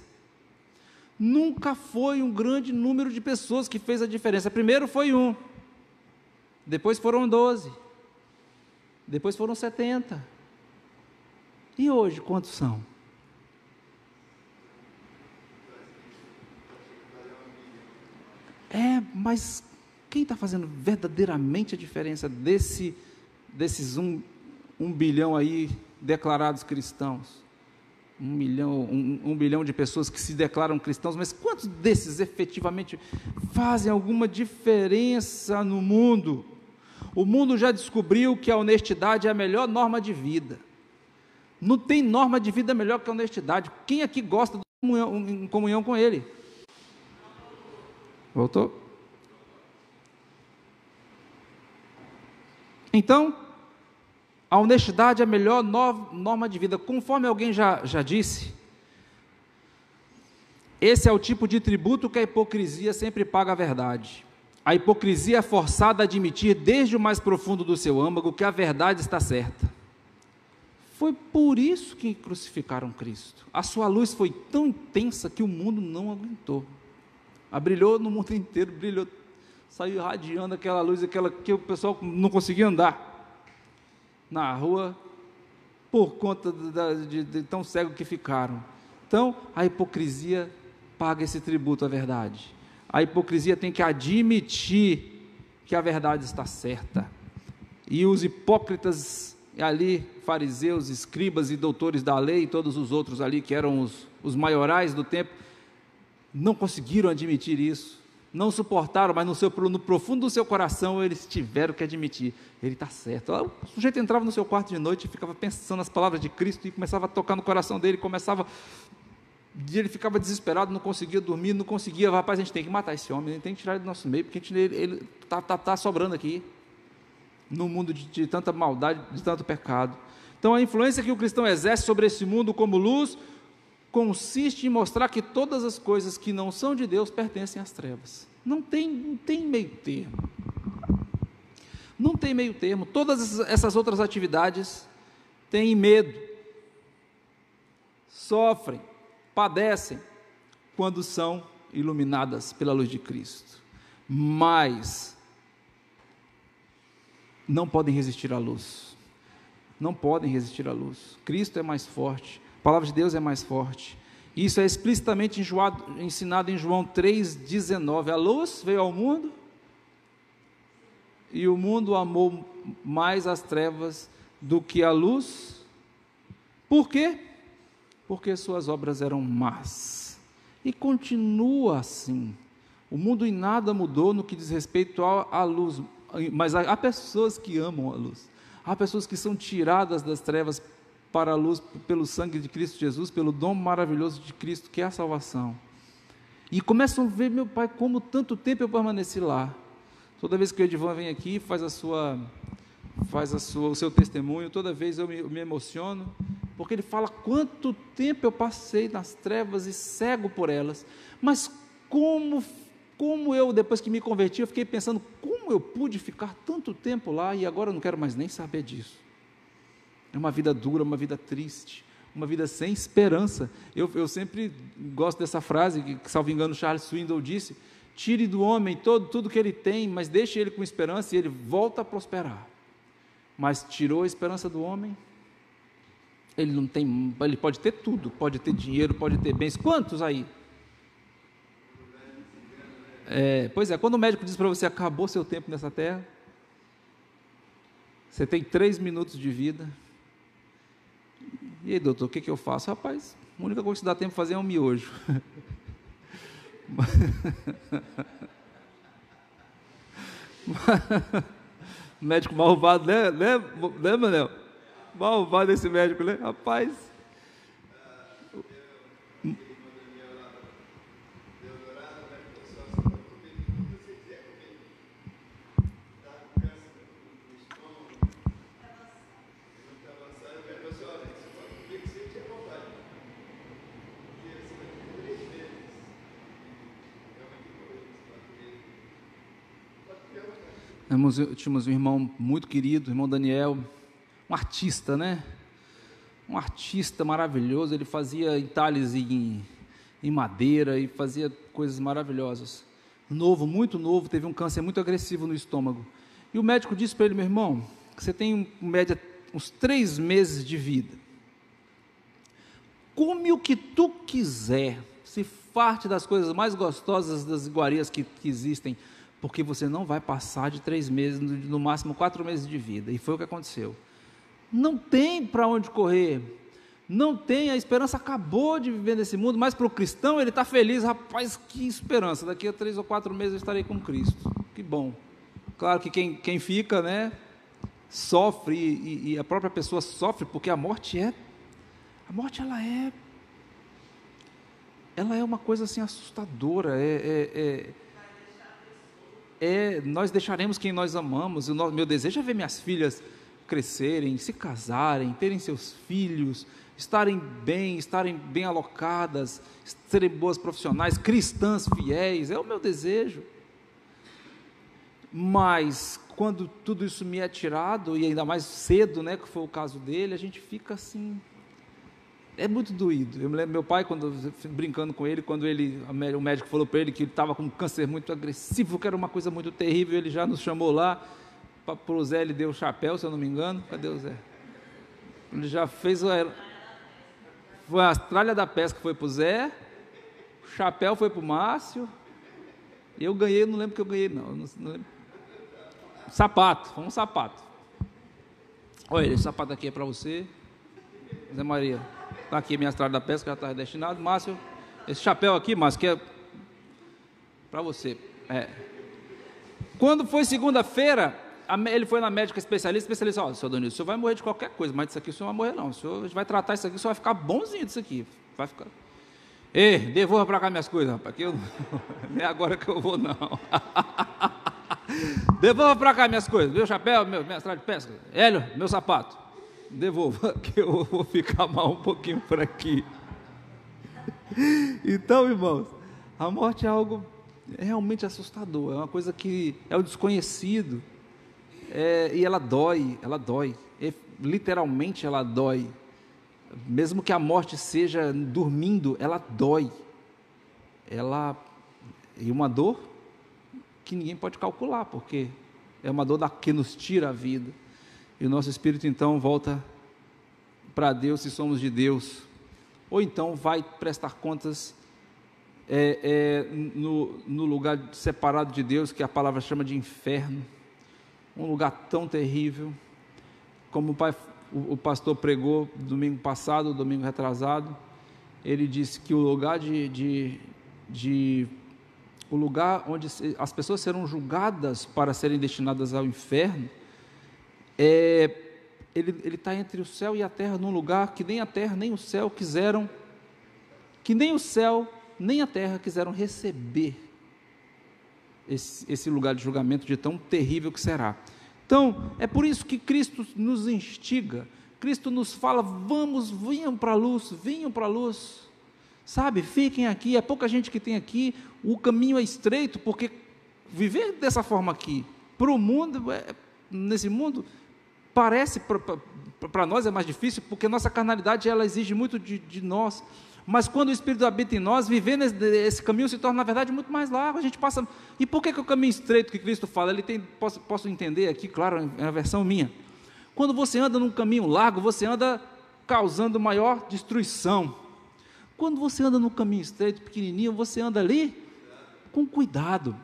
nunca foi um grande número de pessoas que fez a diferença. Primeiro foi 1, depois foram 12, depois foram 70, e hoje quantos são? Mas quem está fazendo verdadeiramente a diferença desses 1 bilhão aí declarados cristãos? 1 bilhão de pessoas que se declaram cristãos, mas quantos desses efetivamente fazem alguma diferença no mundo? O mundo já descobriu que a honestidade é a melhor norma de vida. Não tem norma de vida melhor que a honestidade. Quem aqui gosta de comunhão com Ele? Voltou? Então, a honestidade é a melhor norma de vida. Conforme alguém já disse, Esse é o tipo de tributo que a hipocrisia sempre paga à verdade. A hipocrisia é forçada a admitir desde o mais profundo do seu âmago que a verdade está certa. Foi por isso que crucificaram Cristo. A sua luz foi tão intensa que o mundo não aguentou. Brilhou no mundo inteiro, brilhou, saiu irradiando aquela luz, aquela que o pessoal não conseguia andar na rua por conta de tão cego que ficaram. Então, a hipocrisia paga esse tributo à verdade. A hipocrisia tem que admitir que a verdade está certa. E os hipócritas ali, fariseus, escribas e doutores da lei, e todos os outros ali que eram os maiorais do tempo, não conseguiram admitir isso, não suportaram, mas no profundo do seu coração eles tiveram que admitir, ele está certo. O sujeito entrava no seu quarto de noite e ficava pensando nas palavras de Cristo e começava a tocar no coração dele, ele ficava desesperado, não conseguia dormir, não conseguia, rapaz, a gente tem que matar esse homem, a gente tem que tirar ele do nosso meio, porque ele está sobrando aqui, no mundo de tanta maldade, de tanto pecado. Então a influência que o cristão exerce sobre esse mundo como luz, consiste em mostrar que todas as coisas que não são de Deus pertencem às trevas. Não tem meio termo. Não tem meio termo. Todas essas outras atividades têm medo, sofrem, padecem, quando são iluminadas pela luz de Cristo. Mas não podem resistir à luz. Não podem resistir à luz. Cristo é mais forte. A palavra de Deus é mais forte. Isso é explicitamente ensinado em João 3,19. A luz veio ao mundo e o mundo amou mais as trevas do que a luz. Por quê? Porque suas obras eram más. E continua assim. O mundo em nada mudou no que diz respeito à luz, mas há pessoas que amam a luz. Há pessoas que são tiradas das trevas para a luz pelo sangue de Cristo Jesus, pelo dom maravilhoso de Cristo, que é a salvação. E começam a ver, meu Pai, como tanto tempo eu permaneci lá. Toda vez que o Edivan vem aqui, faz o seu testemunho, toda vez eu me emociono, porque ele fala quanto tempo eu passei nas trevas e cego por elas, mas como eu, depois que me converti, eu fiquei pensando, como eu pude ficar tanto tempo lá e agora eu não quero mais nem saber disso. É uma vida dura, uma vida triste, uma vida sem esperança. Eu sempre gosto dessa frase, que salvo engano Charles Swindoll disse, tire do homem tudo que ele tem, mas deixe ele com esperança e ele volta a prosperar. Mas tirou a esperança do homem, ele pode ter tudo, pode ter dinheiro, pode ter bens. Quantos aí? Pois é, quando o médico diz para você, acabou seu tempo nessa terra, você tem 3 minutos de vida, e aí, doutor, o que eu faço? Rapaz, a única coisa que dá tempo de fazer é um miojo. Médico malvado, né, Manel? Malvado esse médico, né? Rapaz. Tínhamos um irmão muito querido, o irmão Daniel, um artista, né? Um artista maravilhoso, ele fazia entalhes em madeira e fazia coisas maravilhosas. Novo, muito novo, teve um câncer muito agressivo no estômago. E o médico disse para ele, meu irmão, que você tem, em média, uns 3 meses de vida. Come o que tu quiser, se farte das coisas mais gostosas, das iguarias que existem, porque você não vai passar de 3 meses, no máximo 4 meses de vida. E foi o que aconteceu. Não tem para onde correr, não tem, a esperança acabou de viver nesse mundo, mas para o cristão ele está feliz, rapaz, que esperança, daqui a 3 ou 4 meses eu estarei com Cristo, que bom. Claro que quem fica, né, sofre, e a própria pessoa sofre, porque a morte ela é uma coisa assim assustadora, nós deixaremos quem nós amamos. Meu desejo é ver minhas filhas crescerem, se casarem, terem seus filhos, estarem bem alocadas, serem boas profissionais, cristãs fiéis, é o meu desejo. Mas quando tudo isso me é tirado, e ainda mais cedo, né, que foi o caso dele, a gente fica assim, é muito doído. Eu me lembro, meu pai, brincando com ele, quando o médico falou para ele que ele estava com um câncer muito agressivo, que era uma coisa muito terrível, ele já nos chamou lá, para o Zé ele deu o chapéu, se eu não me engano. Cadê o Zé? Ele já fez, foi a tralha da pesca, foi para o Zé, o chapéu foi para o Márcio, e eu ganhei, não lembro que eu ganhei não lembro. Sapato, foi um sapato. Olha, esse sapato aqui é para você, Zé Maria. Está aqui minha estrada da pesca, já está destinado. Márcio, esse chapéu aqui, Márcio, que é para você. Quando foi segunda-feira, ele foi na médica especialista, ó, seu Danilo, o senhor vai morrer de qualquer coisa, mas isso aqui o senhor não vai morrer não, o senhor vai tratar isso aqui, o senhor vai ficar bonzinho disso aqui, vai ficar... Ei, devolva para cá minhas coisas, rapaz, que eu não é agora que eu vou não. Devolva para cá minhas coisas, meu chapéu, minha estrada de pesca, Hélio, meu sapato, devolva, que eu vou ficar mal um pouquinho por aqui. Então, irmãos, a morte é algo realmente assustador, é uma coisa que é o desconhecido, e ela dói, literalmente ela dói, mesmo que a morte seja dormindo, ela dói, e uma dor que ninguém pode calcular, porque é uma dor que nos tira a vida, e o nosso espírito então volta para Deus, se somos de Deus, ou então vai prestar contas no lugar separado de Deus, que a palavra chama de inferno, um lugar tão terrível, como o pastor pregou domingo passado, domingo retrasado, ele disse que o lugar o lugar onde as pessoas serão julgadas para serem destinadas ao inferno, ele está entre o céu e a terra, num lugar que nem a terra nem o céu quiseram, que nem o céu nem a terra quiseram receber esse lugar de julgamento de tão terrível que será. Então, é por isso que Cristo nos instiga, Cristo nos fala, venham para a luz, sabe, fiquem aqui, é pouca gente que tem aqui, o caminho é estreito, porque viver dessa forma aqui, para o mundo, nesse mundo, parece, para nós é mais difícil, porque nossa carnalidade, ela exige muito de nós, mas quando o Espírito habita em nós, viver esse caminho se torna, na verdade, muito mais largo, a gente passa, e por que o caminho estreito que Cristo fala, ele tem, posso entender aqui, claro, é a versão minha, quando você anda num caminho largo, você anda causando maior destruição, quando você anda num caminho estreito, pequenininho, você anda ali, com cuidado,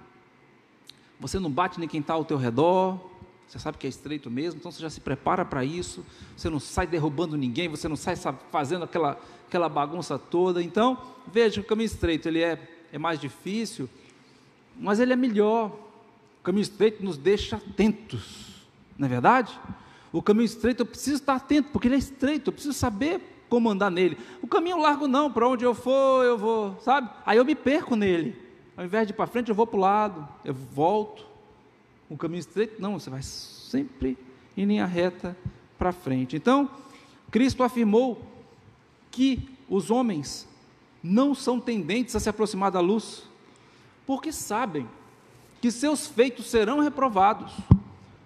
você não bate nem quem está ao teu redor, você sabe que é estreito mesmo, então você já se prepara para isso, você não sai derrubando ninguém, você não sai fazendo aquela bagunça toda. Então, veja, o caminho estreito, ele é mais difícil, mas ele é melhor. O caminho estreito nos deixa atentos, não é verdade? O caminho estreito eu preciso estar atento, porque ele é estreito, eu preciso saber como andar nele. O caminho largo não, para onde eu for, eu vou, sabe? Aí eu me perco nele, ao invés de ir para frente, eu vou para o lado, eu volto. O caminho estreito não, você vai sempre em linha reta para frente. Então, Cristo afirmou que os homens não são tendentes a se aproximar da luz, porque sabem que seus feitos serão reprovados.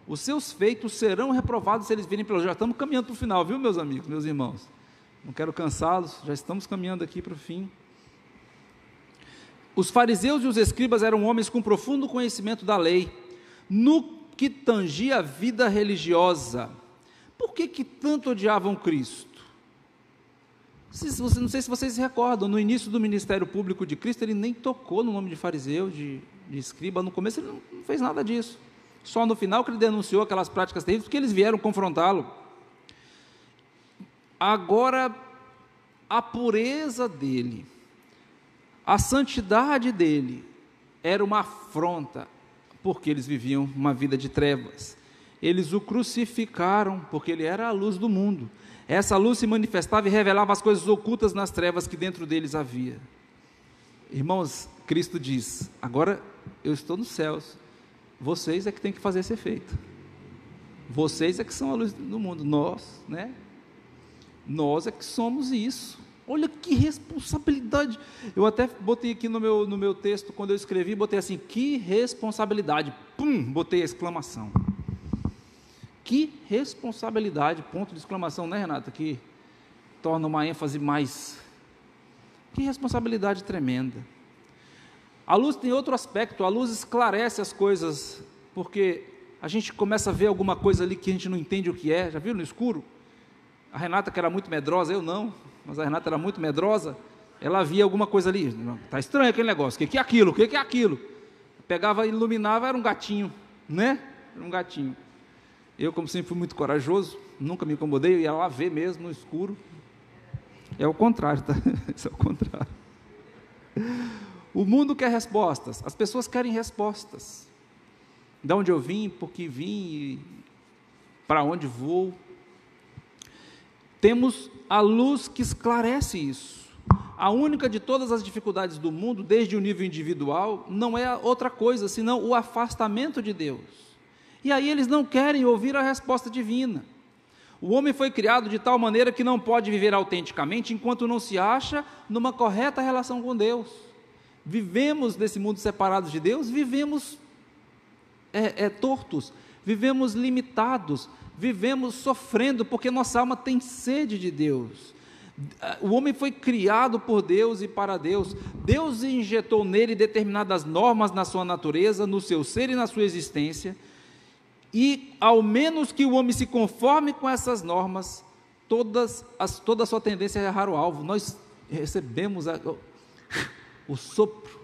Os seus feitos serão reprovados se eles virem pela luz. Já estamos caminhando para o final, viu, meus amigos, meus irmãos? Não quero cansá-los, já estamos caminhando aqui para o fim. Os fariseus e os escribas eram homens com profundo conhecimento da lei, no que tangia a vida religiosa. Por que tanto odiavam Cristo? Não sei se vocês se recordam, no início do ministério público de Cristo, ele nem tocou no nome de fariseu, de escriba, no começo ele não fez nada disso, só no final que ele denunciou aquelas práticas terríveis, porque eles vieram confrontá-lo. Agora, a pureza dele, a santidade dele, era uma afronta, porque eles viviam uma vida de trevas. Eles o crucificaram, porque ele era a luz do mundo. Essa luz se manifestava e revelava as coisas ocultas nas trevas que dentro deles havia. Irmãos, Cristo diz, agora eu estou nos céus, vocês é que têm que fazer esse efeito. Vocês é que são a luz do mundo, nós, né? Nós é que somos isso. Olha que responsabilidade. Eu até botei aqui no meu texto, quando eu escrevi, botei assim, que responsabilidade, pum, botei a exclamação. Que responsabilidade, ponto de exclamação, né, Renata? Que torna uma ênfase mais... Que responsabilidade tremenda. A luz tem outro aspecto, a luz esclarece as coisas, porque a gente começa a ver alguma coisa ali que a gente não entende o que é, já viu no escuro? A Renata, que era muito medrosa, eu não, mas a Renata era muito medrosa, ela via alguma coisa ali, está estranho aquele negócio, o que é aquilo, o que é aquilo? Pegava e iluminava, era um gatinho, né? Era um gatinho. Eu, como sempre, fui muito corajoso, nunca me incomodei, eu ia lá ver mesmo no escuro. É o contrário, tá? Isso é o contrário. O mundo quer respostas, as pessoas querem respostas. De onde eu vim, por que vim, para onde vou. Temos a luz que esclarece isso. A única de todas as dificuldades do mundo, desde o nível individual, não é outra coisa, senão o afastamento de Deus. E aí eles não querem ouvir a resposta divina. O homem foi criado de tal maneira que não pode viver autenticamente enquanto não se acha numa correta relação com Deus. Vivemos nesse mundo separados de Deus, vivemos tortos, vivemos limitados, vivemos sofrendo, porque nossa alma tem sede de Deus. O homem foi criado por Deus e para Deus. Deus injetou nele determinadas normas na sua natureza, no seu ser e na sua existência, e ao menos que o homem se conforme com essas normas, toda a sua tendência é errar o alvo. Nós recebemos o sopro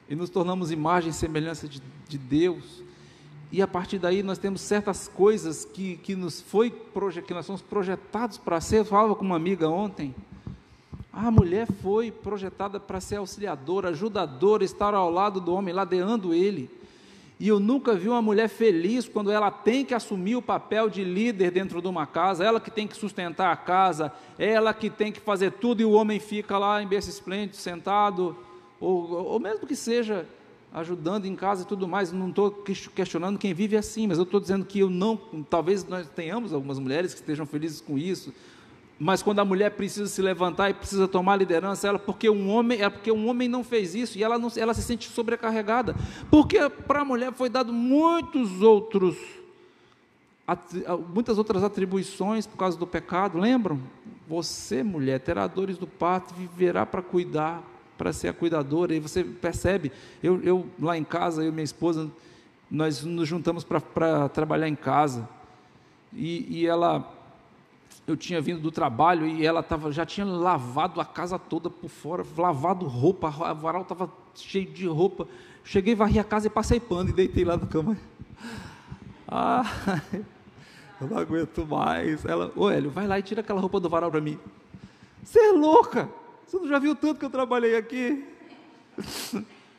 e nos tornamos imagem e semelhança de Deus, e a partir daí nós temos certas coisas que nós somos projetados para ser. Eu falava com uma amiga ontem, a mulher foi projetada para ser auxiliadora, ajudadora, estar ao lado do homem, ladeando ele, e eu nunca vi uma mulher feliz quando ela tem que assumir o papel de líder dentro de uma casa, ela que tem que sustentar a casa, ela que tem que fazer tudo, e o homem fica lá em berço esplêndido, sentado, ou mesmo que seja ajudando em casa e tudo mais. Não estou questionando quem vive assim, mas eu estou dizendo que talvez nós tenhamos algumas mulheres que estejam felizes com isso, mas quando a mulher precisa se levantar e precisa tomar liderança, porque um homem não fez isso, e ela se sente sobrecarregada, porque para a mulher foi dado muitas outras atribuições por causa do pecado. Lembram? Você, mulher, terá dores do parto, viverá para cuidar, para ser a cuidadora. E você percebe, eu lá em casa, eu e minha esposa, nós nos juntamos para trabalhar em casa, e eu tinha vindo do trabalho, e ela já tinha lavado a casa toda por fora, lavado roupa, o varal estava cheio de roupa. Cheguei, varri a casa e passei pano, e deitei lá na cama. Eu não aguento mais. Ela, ô Hélio, vai lá e tira aquela roupa do varal para mim. Você é louca? Você não já viu tanto que eu trabalhei aqui?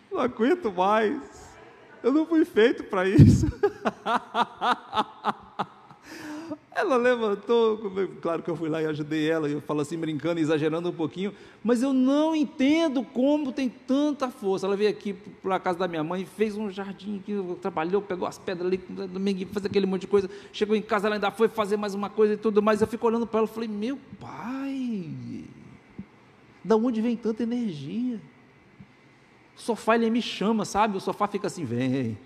Não aguento mais. Eu não fui feito para isso. Ela levantou, claro que eu fui lá e ajudei ela, eu falo assim, brincando, exagerando um pouquinho, mas eu não entendo como tem tanta força. Ela veio aqui para a casa da minha mãe, fez um jardim aqui, trabalhou, pegou as pedras ali, domingo, fez aquele monte de coisa, chegou em casa, ela ainda foi fazer mais uma coisa e tudo mais. Eu fico olhando para ela e falei, meu pai, da onde vem tanta energia? O sofá, ele me chama, sabe? O sofá fica assim, vem.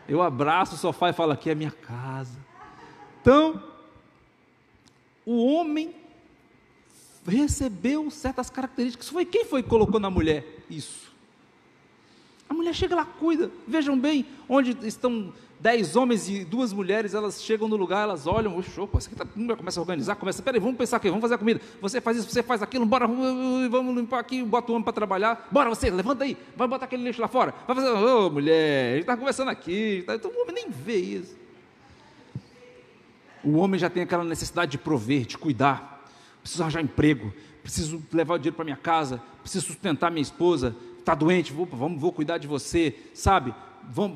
Eu abraço o sofá e falo, aqui é a minha casa. Então, o homem recebeu certas características. Quem foi que colocou na mulher isso? A mulher chega lá, cuida. Vejam bem, onde estão 10 homens e 2 mulheres, elas chegam no lugar, elas olham, opa, isso aqui começa a organizar, peraí, vamos pensar aqui, vamos fazer a comida, você faz isso, você faz aquilo, bora, vamos limpar aqui, bota o homem para trabalhar, bora você, levanta aí, vai botar aquele lixo lá fora, vai fazer, mulher, a gente está conversando aqui, então o homem nem vê isso. O homem já tem aquela necessidade de prover, de cuidar. Preciso arranjar emprego, preciso levar o dinheiro para minha casa, preciso sustentar minha esposa, está doente, vou cuidar de você, sabe?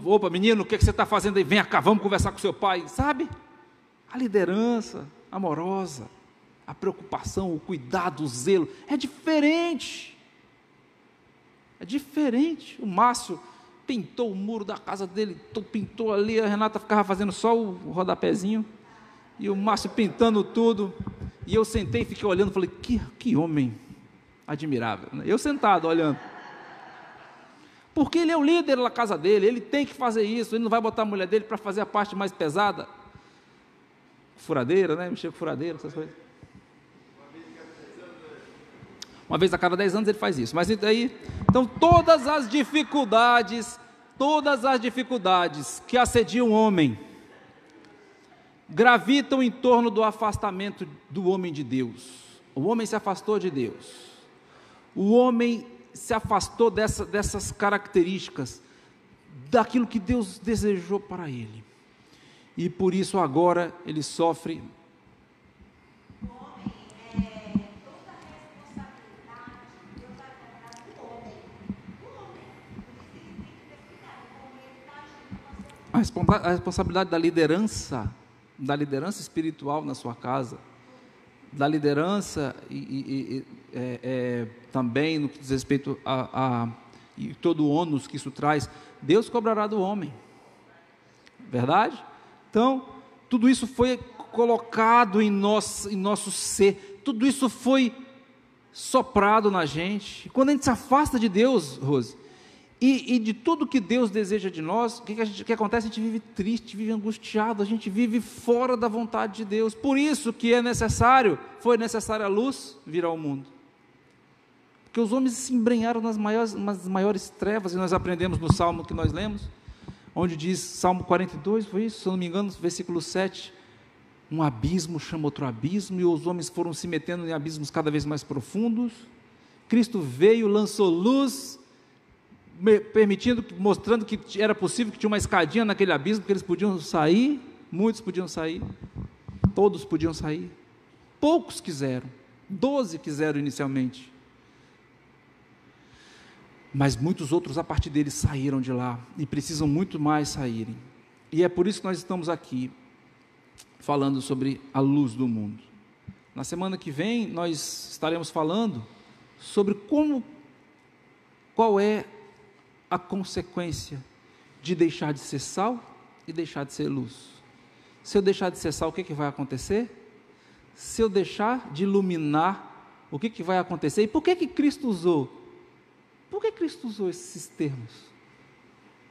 Opa, menino, o que você está fazendo aí? Vem cá, vamos conversar com seu pai, sabe? A liderança amorosa, a preocupação, o cuidado, o zelo, é diferente. É diferente. O Márcio, pintou o muro da casa dele, pintou ali, a Renata ficava fazendo só o rodapézinho, e o Márcio pintando tudo, e eu sentei e fiquei olhando, falei, que homem admirável, né? Eu sentado olhando, porque ele é o líder da casa dele, ele tem que fazer isso, ele não vai botar a mulher dele para fazer a parte mais pesada, furadeira, né, mexer com furadeira, essas coisas. Uma vez a cada 10 anos ele faz isso, mas aí, então todas as dificuldades que assediam o homem, gravitam em torno do afastamento do homem de Deus. O homem se afastou de Deus, o homem se afastou dessas características, daquilo que Deus desejou para ele, e por isso agora ele sofre. A responsabilidade da liderança espiritual na sua casa, da liderança também no que diz respeito a todo o ônus que isso traz, Deus cobrará do homem, verdade? Então, tudo isso foi colocado em nosso ser, tudo isso foi soprado na gente. Quando a gente se afasta de Deus, Rose, e de tudo que Deus deseja de nós, o que acontece? A gente vive triste, vive angustiado, a gente vive fora da vontade de Deus. Por isso que foi necessária a luz vir ao mundo, porque os homens se embrenharam nas maiores trevas, e nós aprendemos no Salmo que nós lemos, onde diz, Salmo 42, foi isso, se eu não me engano, versículo 7, um abismo chama outro abismo, e os homens foram se metendo em abismos cada vez mais profundos. Cristo veio, lançou luz, mostrando que era possível, que tinha uma escadinha naquele abismo, que eles podiam sair, muitos podiam sair, todos podiam sair, poucos quiseram, 12 quiseram inicialmente, mas muitos outros a partir deles saíram de lá, e precisam muito mais saírem, e é por isso que nós estamos aqui, falando sobre a luz do mundo. Na semana que vem, nós estaremos falando sobre qual é a consequência de deixar de ser sal e deixar de ser luz. Se eu deixar de ser sal, o que vai acontecer? Se eu deixar de iluminar, o que vai acontecer? E por que Cristo usou? Por que Cristo usou esses termos?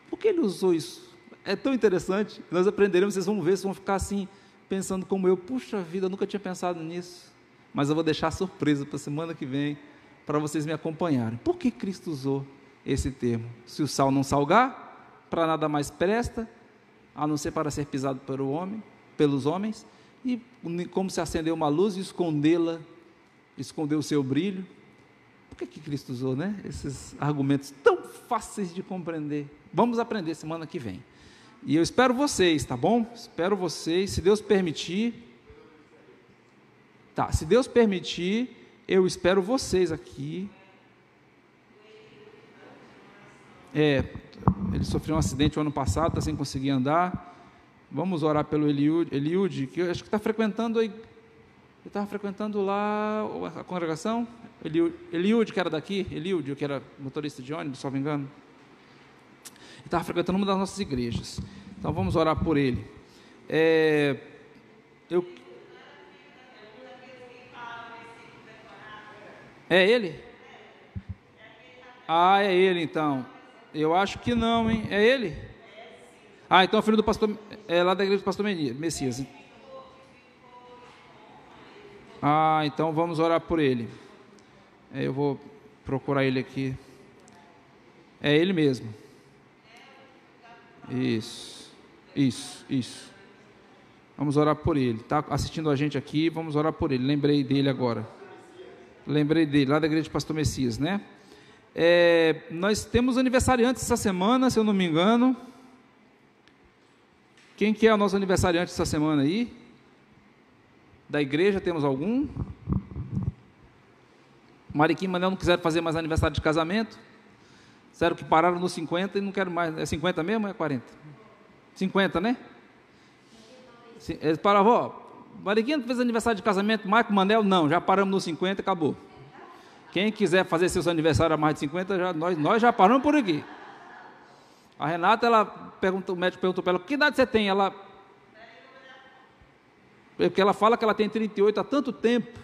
Por que Ele usou isso? É tão interessante, nós aprenderemos, vocês vão ver, vocês vão ficar assim, pensando como eu, puxa vida, eu nunca tinha pensado nisso, mas eu vou deixar surpresa para a semana que vem, para vocês me acompanharem. Por que Cristo usou esse termo? Se o sal não salgar, para nada mais presta, a não ser para ser pisado pelos homens, e como se acender uma luz e esconder o seu brilho. Por que Cristo usou, né, esses argumentos tão fáceis de compreender? Vamos aprender semana que vem, e eu espero vocês, tá bom? Espero vocês, se Deus permitir, se Deus permitir, eu espero vocês aqui. Ele sofreu um acidente o ano passado, está sem conseguir andar. Vamos orar pelo Eliud, que eu acho que está frequentando aí. Ele estava frequentando lá a congregação. Eliud, que era daqui, Eliud, que era motorista de ônibus, se não me engano. Ele estava frequentando uma das nossas igrejas. Então vamos orar por ele. É ele? É ele então. Eu acho que não, hein? É ele? Então é filho do pastor, lá da igreja do pastor Messias. Então vamos orar por ele. Eu vou procurar ele aqui. É ele mesmo. Isso. Vamos orar por ele. Está assistindo a gente aqui, vamos orar por ele. Lembrei dele agora. Lá da igreja do pastor Messias, né? Nós temos aniversariantes essa semana, se eu não me engano. Quem que é o nosso aniversariante essa semana aí? Da igreja, temos algum? Mariquinha e Manel não quiseram fazer mais aniversário de casamento. Disseram que pararam nos 50 e não quero mais. É 50 mesmo ou é 40? 50, né? Eles paravam, Mariquinha fez aniversário de casamento, Marco Manel, não, já paramos nos 50 e acabou. Quem quiser fazer seus aniversários a mais de 50, nós já paramos por aqui. A Renata, o médico perguntou para ela, que idade você tem? Porque ela fala que ela tem 38 há tanto tempo,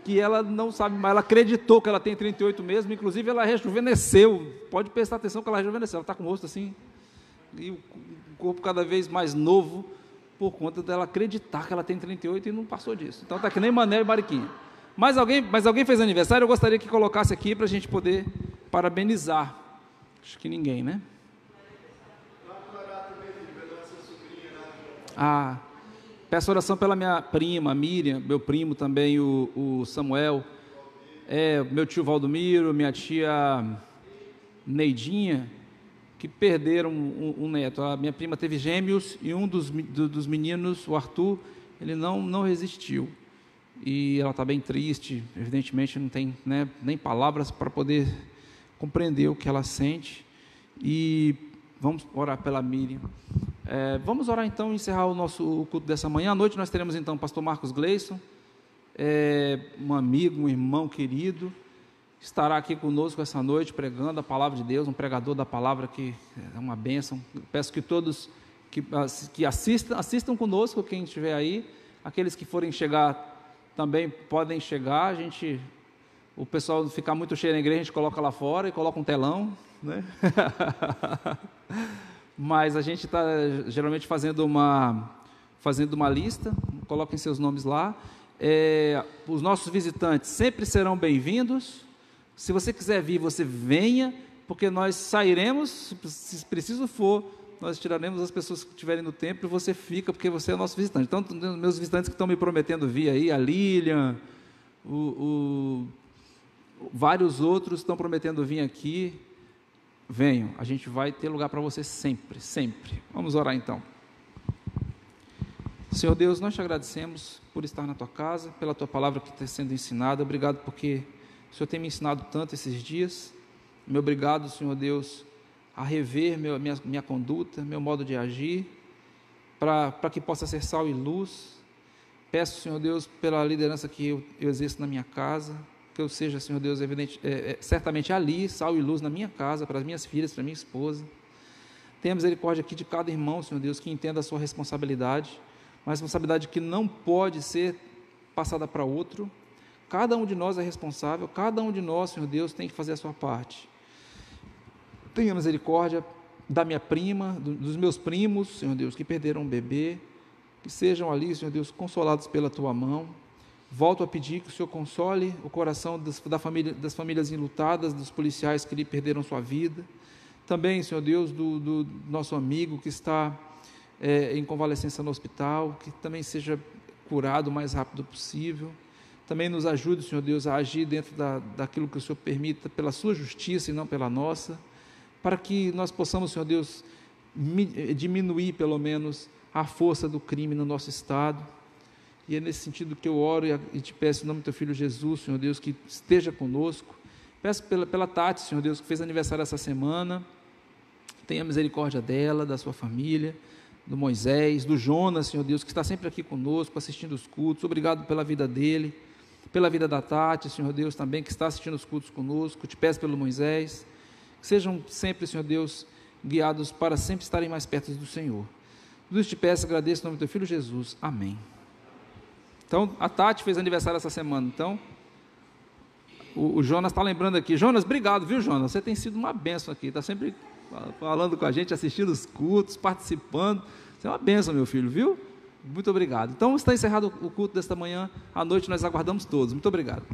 que ela não sabe mais, ela acreditou que ela tem 38 mesmo, inclusive ela rejuvenesceu, pode prestar atenção que ela rejuvenesceu, ela está com o rosto assim, e o corpo cada vez mais novo, por conta dela acreditar que ela tem 38 e não passou disso. Então está que nem Manel e Mariquinha. Mas alguém fez aniversário? Eu gostaria que colocasse aqui para a gente poder parabenizar. Acho que ninguém, né? Peço oração pela minha prima, Miriam, meu primo também, o Samuel, meu tio Valdomiro, minha tia Neidinha, que perderam um neto. A minha prima teve gêmeos e um dos meninos, o Arthur, ele não resistiu. E ela está bem triste, evidentemente não tem, né, nem palavras para poder compreender o que ela sente. E vamos orar pela Miriam. Vamos orar então e encerrar o nosso culto dessa manhã. À noite nós teremos então o pastor Marcos Gleison, um amigo, um irmão querido, estará aqui conosco essa noite pregando a palavra de Deus, um pregador da palavra que é uma bênção. Peço que todos que assistam conosco, quem estiver aí, aqueles que forem chegar também podem chegar. O pessoal ficar muito cheio na igreja, a gente coloca lá fora e coloca um telão, né? Mas a gente está geralmente fazendo uma lista, coloquem seus nomes lá. Os nossos visitantes sempre serão bem-vindos. Se você quiser vir, você venha, porque nós sairemos, se preciso for, nós tiraremos as pessoas que estiverem no templo e você fica, porque você é nosso visitante. Então, meus visitantes que estão me prometendo vir aí, a Lilian, vários outros estão prometendo vir aqui. Venham, a gente vai ter lugar para você sempre, sempre. Vamos orar então. Senhor Deus, nós te agradecemos por estar na tua casa, pela tua palavra que está sendo ensinada. Obrigado porque o Senhor tem me ensinado tanto esses dias. Meu obrigado, Senhor Deus, a rever minha conduta, meu modo de agir, para que possa ser sal e luz. Peço, Senhor Deus, pela liderança que eu exerço na minha casa, que eu seja, Senhor Deus, certamente ali, sal e luz na minha casa, para as minhas filhas, para a minha esposa. Tenha misericórdia aqui de cada irmão, Senhor Deus, que entenda a sua responsabilidade, uma responsabilidade que não pode ser passada para outro. Cada um de nós é responsável, cada um de nós, Senhor Deus, tem que fazer a sua parte. Tenha misericórdia da minha prima, dos meus primos, Senhor Deus, que perderam um bebê, que sejam ali, Senhor Deus, consolados pela tua mão. Volto a pedir que o Senhor console o coração das famílias enlutadas, dos policiais que lhe perderam sua vida. Também, Senhor Deus, do nosso amigo que está em convalescença no hospital, que também seja curado o mais rápido possível. Também nos ajude, Senhor Deus, a agir dentro daquilo que o Senhor permita, pela sua justiça e não pela nossa, para que nós possamos, Senhor Deus, diminuir pelo menos a força do crime no nosso estado. E é nesse sentido que eu oro e te peço em nome do teu Filho Jesus, Senhor Deus, que esteja conosco. Peço pela Tati, Senhor Deus, que fez aniversário essa semana. Tenha misericórdia dela, da sua família, do Moisés, do Jonas, Senhor Deus, que está sempre aqui conosco, assistindo os cultos. Obrigado pela vida dele, pela vida da Tati, Senhor Deus, também, que está assistindo os cultos conosco. Te peço pelo Moisés, que sejam sempre, Senhor Deus, guiados para sempre estarem mais perto do Senhor. Tudo isso te peço, agradeço em nome do teu Filho Jesus. Amém. Então, a Tati fez aniversário essa semana, então, o Jonas está lembrando aqui. Jonas, obrigado, viu, Jonas? Você tem sido uma bênção aqui, está sempre falando com a gente, assistindo os cultos, participando. Você é uma bênção, meu filho, viu? Muito obrigado. Então, está encerrado o culto desta manhã. À noite nós aguardamos todos. Muito obrigado.